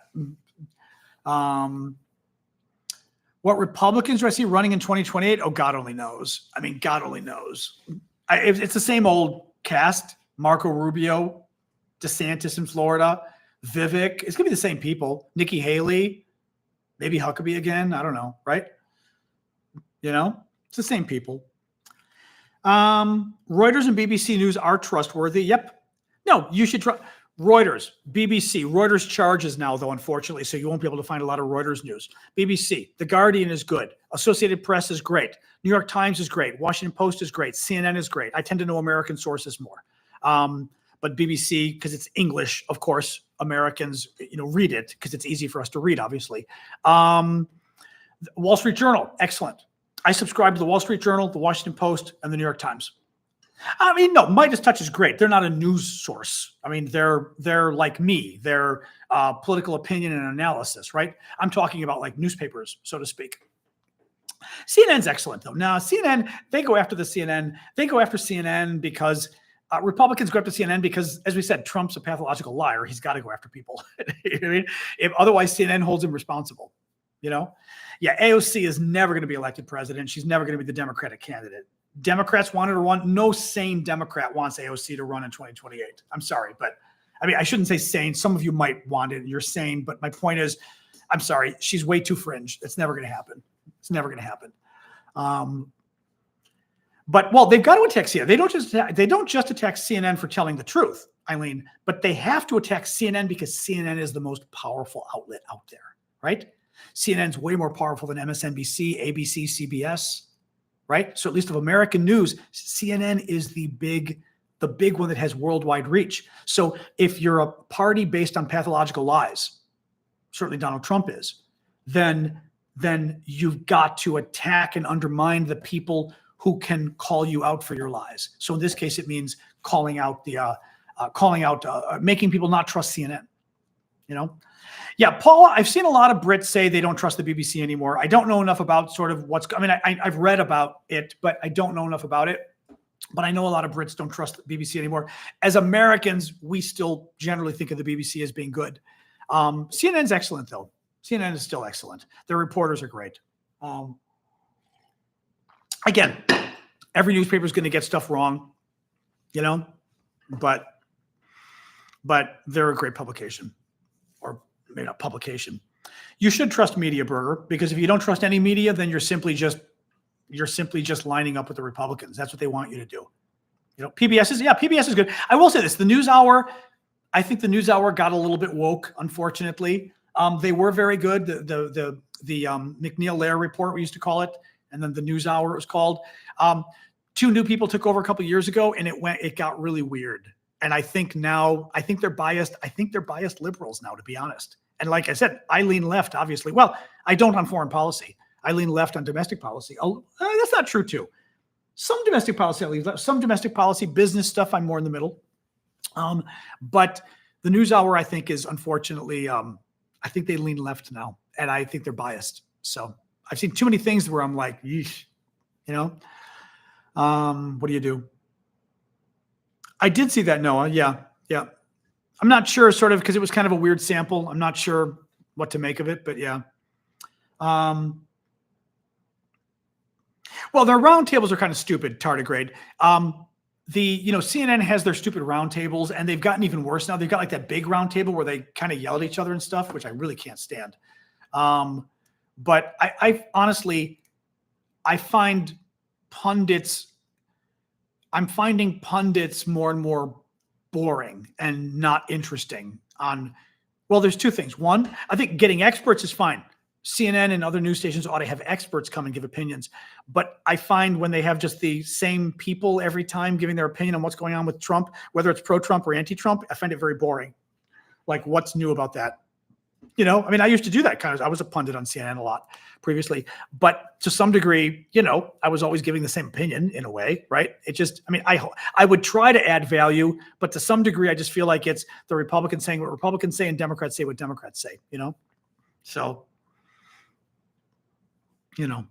What Republicans do I see running in 2028? Oh, God only knows. I mean, God only knows. It's the same old cast. Marco Rubio, DeSantis in Florida, Vivek. It's going to be the same people. Nikki Haley, maybe Huckabee again. I don't know, right? It's the same people. Reuters and BBC News are trustworthy. Yep. No, you should trust Reuters, BBC. Reuters charges now, though, unfortunately, so you won't be able to find a lot of Reuters news. BBC, The Guardian is good. Associated Press is great. New York Times is great. Washington Post is great. CNN is great. I tend to know American sources more. But BBC, because it's English, of course, Americans, read it because it's easy for us to read, obviously. Wall Street Journal, excellent. I subscribe to the Wall Street Journal, the Washington Post, and the New York Times. I mean, no, Midas Touch is great. They're not a news source. I mean, they're like me. They're political opinion and analysis, right? I'm talking about like newspapers, so to speak. CNN's excellent, though. Now, CNN, they go after CNN because Republicans go after CNN because, as we said, Trump's a pathological liar. He's got to go after people. You know what I mean? If otherwise, CNN holds him responsible. You know, yeah, AOC is never going to be elected president. She's never going to be the Democratic candidate. Democrats want her to run. No sane Democrat wants AOC to run in 2028. I'm sorry, but I mean, I shouldn't say sane. Some of you might want it. You're sane, but my point is, I'm sorry, she's way too fringe. It's never going to happen. It's never going to happen. But well, they've got to attack CNN. They don't just attack CNN for telling the truth, Eileen, but they have to attack CNN because CNN is the most powerful outlet out there, right? CNN's way more powerful than MSNBC, ABC, CBS, right? So at least of American news, CNN is the big one that has worldwide reach. So if you're a party based on pathological lies, certainly Donald Trump is, then you've got to attack and undermine the people who can call you out for your lies. So in this case, it means making people not trust CNN. You know, yeah, Paula, I've seen a lot of Brits say they don't trust the BBC anymore. I don't know enough about sort of I've read about it, but I don't know enough about it. But I know a lot of Brits don't trust the BBC anymore. As Americans, we still generally think of the BBC as being good. CNN's excellent, though. CNN is still excellent. Their reporters are great. Again, every newspaper is going to get stuff wrong, you know, but they're a great publication, or maybe not publication. You should trust Media Burger, because if you don't trust any media, then you're simply just lining up with the Republicans. That's what they want you to do. You know, PBS is good. I will say this: the NewsHour, I think the NewsHour got a little bit woke, unfortunately. They were very good. The McNeil-Lehrer report, we used to call it, and then the NewsHour it was called. Two new people took over a couple of years ago, and it got really weird. And I think they're biased. I think they're biased liberals now, to be honest. And like I said, I lean left, obviously. Well, I don't on foreign policy. I lean left on domestic policy. Oh, that's not true too. Some domestic policy I lean left. Some domestic policy, business stuff, I'm more in the middle. But the NewsHour, I think, is unfortunately, I think they lean left now, and I think they're biased. So I've seen too many things where I'm like, yeesh, you know. What do you do? I did see that, Noah. Yeah. I'm not sure, sort of, because it was kind of a weird sample. I'm not sure what to make of it, but yeah. Well, their roundtables are kind of stupid, tardigrade. CNN has their stupid roundtables, and they've gotten even worse now. They've got like that big roundtable where they kind of yell at each other and stuff, which I really can't stand. But I honestly, I'm finding pundits more and more boring and not interesting well, there's two things. One, I think getting experts is fine. CNN and other news stations ought to have experts come and give opinions. But I find when they have just the same people every time giving their opinion on what's going on with Trump, whether it's pro-Trump or anti-Trump, I find it very boring. Like, what's new about that? You know, I mean, I used to do that kind of. I was a pundit on CNN a lot previously, but to some degree, you know, I was always giving the same opinion in a way, right? It just, I mean, I would try to add value, but to some degree, I just feel like it's the Republicans saying what Republicans say and Democrats say what Democrats say, you know? So, you know,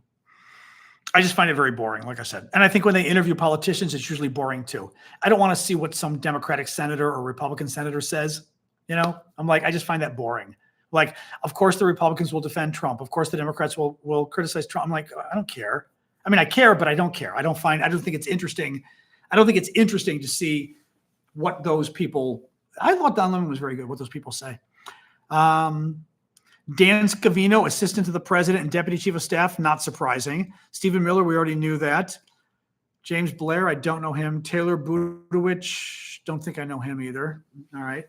I just find it very boring, like I said. And I think when they interview politicians, it's usually boring too. I don't want to see what some Democratic senator or Republican senator says, you know? I'm like, I just find that boring. Like, of course, the Republicans will defend Trump. Of course, the Democrats will criticize Trump. I'm like, I don't care. I mean, I care, but I don't care. I don't think it's interesting. I don't think it's interesting to see what those people. I thought Don Lemon was very good. What those people say. Dan Scavino, assistant to the president and deputy chief of staff, not surprising. Stephen Miller, we already knew that. James Blair, I don't know him. Taylor Budowich, don't think I know him either. All right.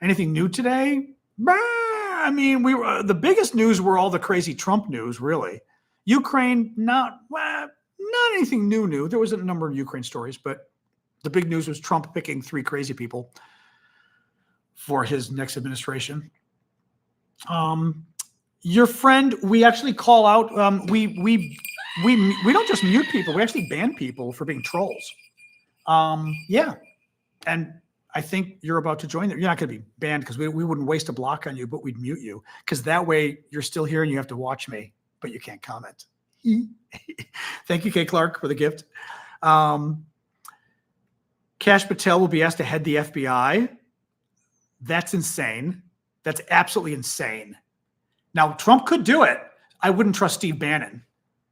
Anything new today? I mean, the biggest news were all the crazy Trump news, really. Ukraine, not anything new. There was a number of Ukraine stories, but the big news was Trump picking 3 crazy people for his next administration. Your friend, we actually call out. We don't just mute people; we actually ban people for being trolls. Yeah, and I think you're about to join there. You're not going to be banned because we wouldn't waste a block on you, but we'd mute you because that way you're still here and you have to watch me, but you can't comment. Thank you, Kay Clark, for the gift. Kash Patel will be asked to head the FBI. That's insane. That's absolutely insane. Now, Trump could do it. I wouldn't trust Steve Bannon,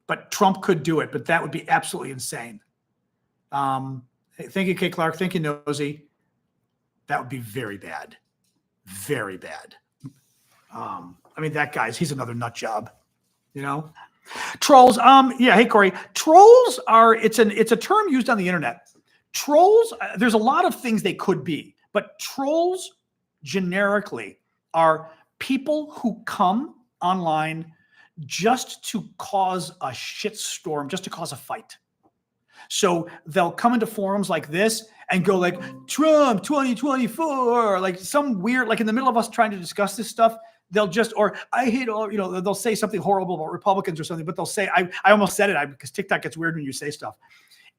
but Trump could do it. But that would be absolutely insane. Thank you, Kay Clark. Thank you, Nosy. That would be very bad. Very bad. I mean, that guy's, he's another nut job, you know? Trolls. Yeah. Hey, Corey. Trolls are, it's a term used on the internet. Trolls, there's a lot of things they could be, but trolls generically are people who come online just to cause a shitstorm, just to cause a fight. So they'll come into forums like this and go like, Trump 2024, like some weird, like in the middle of us trying to discuss this stuff, they'll just, or I hate all, you know, they'll say something horrible about Republicans or something, but they'll say, I almost said it because TikTok gets weird when you say stuff.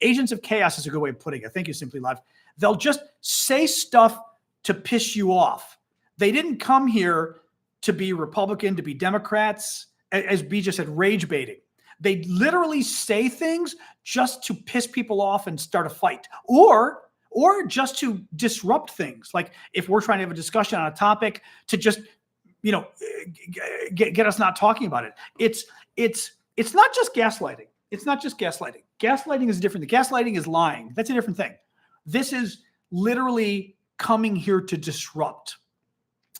Agents of chaos is a good way of putting it. Thank you, Simply Live. They'll just say stuff to piss you off. They didn't come here to be Republican, to be Democrats, as B just said, rage baiting. They literally say things just to piss people off and start a fight, or just to disrupt things. Like if we're trying to have a discussion on a topic, to just, you know, get us not talking about it. It's not just gaslighting. It's not just gaslighting. Gaslighting is different. The gaslighting is lying. That's a different thing. This is literally coming here to disrupt.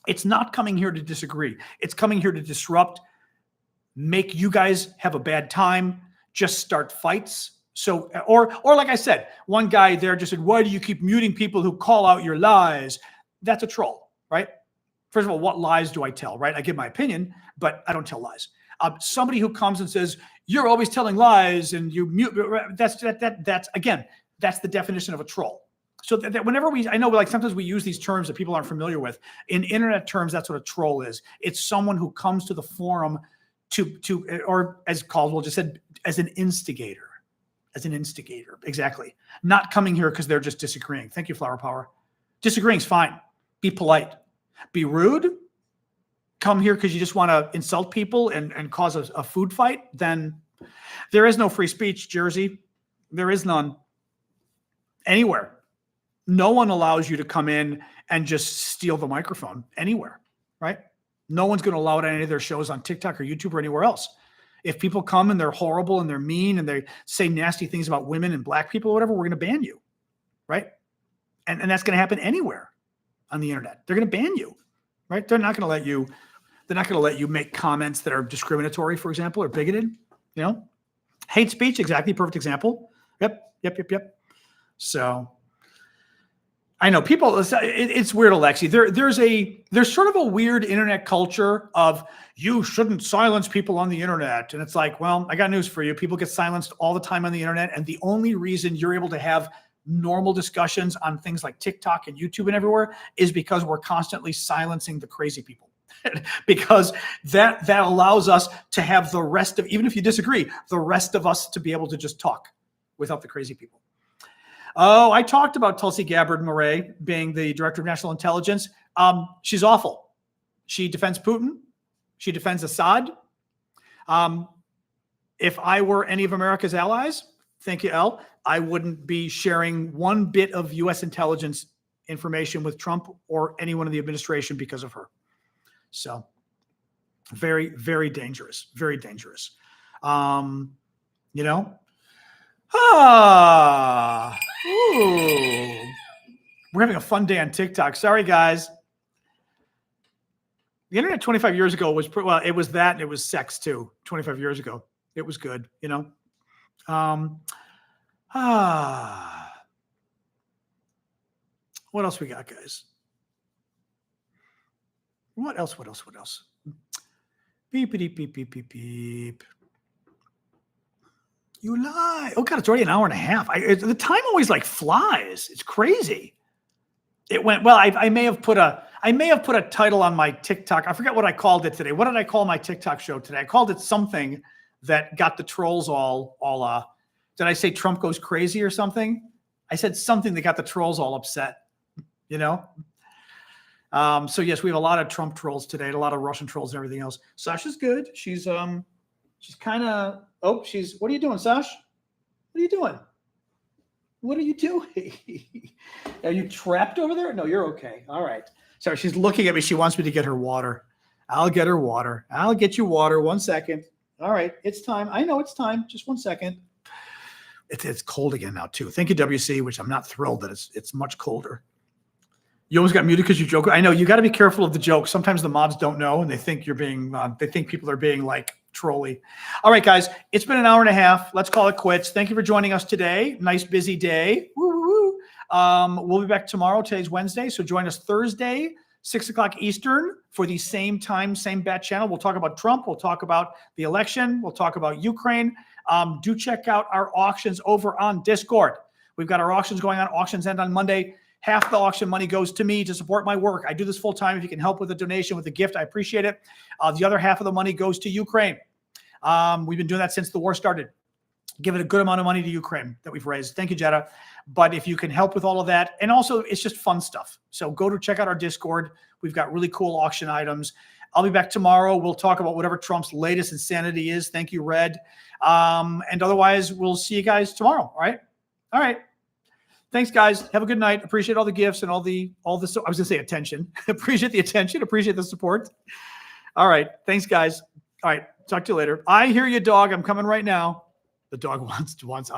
It's not coming here to disagree. It's coming here to disrupt, make you guys have a bad time, just start fights. So, or like I said, one guy there just said, why do you keep muting people who call out your lies? That's a troll, right? First of all, what lies do I tell, right? I give my opinion, but I don't tell lies. Somebody who comes and says, you're always telling lies and you mute, that's again, that's the definition of a troll. So that whenever I know like sometimes we use these terms that people aren't familiar with. In internet terms, that's what a troll is. It's someone who comes to the forum or as Caldwell just said, as an instigator. Exactly. Not coming here because they're just disagreeing. Thank you, Flower Power. Disagreeing is fine. Be polite. Be rude. Come here because you just want to insult people and cause a food fight. Then there is no free speech, Jersey. There is none. Anywhere. No one allows you to come in and just steal the microphone anywhere, right? No one's going to allow it on any of their shows on TikTok or YouTube or anywhere else. If people come and they're horrible and they're mean and they say nasty things about women and black people or whatever, we're going to ban you, right? And that's going to happen anywhere on the internet. They're going to ban you, right? They're not going to let you make comments that are discriminatory, for example, or bigoted, you know? Hate speech, exactly, perfect example. Yep. So I know people, it's weird, Alexi. There's sort of a weird internet culture of you shouldn't silence people on the internet. And it's like, well, I got news for you. People get silenced all the time on the internet. And the only reason you're able to have normal discussions on things like TikTok and YouTube and everywhere is because we're constantly silencing the crazy people. Because that allows us to have the rest of, even if you disagree, the rest of us to be able to just talk without the crazy people. Oh, I talked about Tulsi Gabbard Murray being the director of national intelligence. She's awful. She defends Putin. She defends Assad. If I were any of America's allies, thank you, Elle, I wouldn't be sharing one bit of U.S. intelligence information with Trump or anyone in the administration because of her. So very, very dangerous. Very dangerous. You know? Ooh. We're having a fun day on TikTok. Sorry, guys. The internet 25 years ago was well, it was that and it was sex too. 25 years ago. It was good, you know. What else we got, guys? What else? Beep, beep, beep, beep, beep, beep. You lie. Oh God, it's already an hour and a half. The time always like flies. It's crazy. It went well. I may have put a title on my TikTok. I forget what I called it today. What did I call my TikTok show today? I called it something that got the trolls all. Did I say Trump goes crazy or something? I said something that got the trolls all upset. You know. So yes, we have a lot of Trump trolls today, a lot of Russian trolls and everything else. Sasha's good. She's kind of. Oh, what are you doing, Sash? What are you doing? What are you doing? Are you trapped over there? No, you're okay. All right. Sorry, she's looking at me. She wants me to get her water. I'll get her water. I'll get you water. 1 second. All right. It's time. I know it's time. Just 1 second. It's cold again now, too. Thank you, WC, which I'm not thrilled that it's much colder. You almost got muted because you joke. I know you got to be careful of the joke. Sometimes the mods don't know and they think you're being, they think people are being like trolly. All right, guys, it's been an hour and a half. Let's call it quits. Thank you for joining us today. Nice busy day. Woo-woo-woo. We'll be back tomorrow. Today's Wednesday. So join us Thursday, 6 o'clock Eastern for the same time, same bat channel. We'll talk about Trump. We'll talk about the election. We'll talk about Ukraine. Do check out our auctions over on Discord. We've got our auctions going on. Auctions end on Monday. Half the auction money goes to me to support my work. I do this full time. If you can help with a donation, with a gift, I appreciate it. The other half of the money goes to Ukraine. We've been doing that since the war started. Give it a good amount of money to Ukraine that we've raised. Thank you, Jetta. But if you can help with all of that, and also it's just fun stuff. So go to check out our Discord. We've got really cool auction items. I'll be back tomorrow. We'll talk about whatever Trump's latest insanity is. Thank you, Red. And otherwise, we'll see you guys tomorrow. All right. All right. Thanks, guys. Have a good night. Appreciate all the gifts and all the I was going to say attention. Appreciate the attention. Appreciate the support. All right. Thanks, guys. All right. Talk to you later. I hear you, dog. I'm coming right now. The dog wants.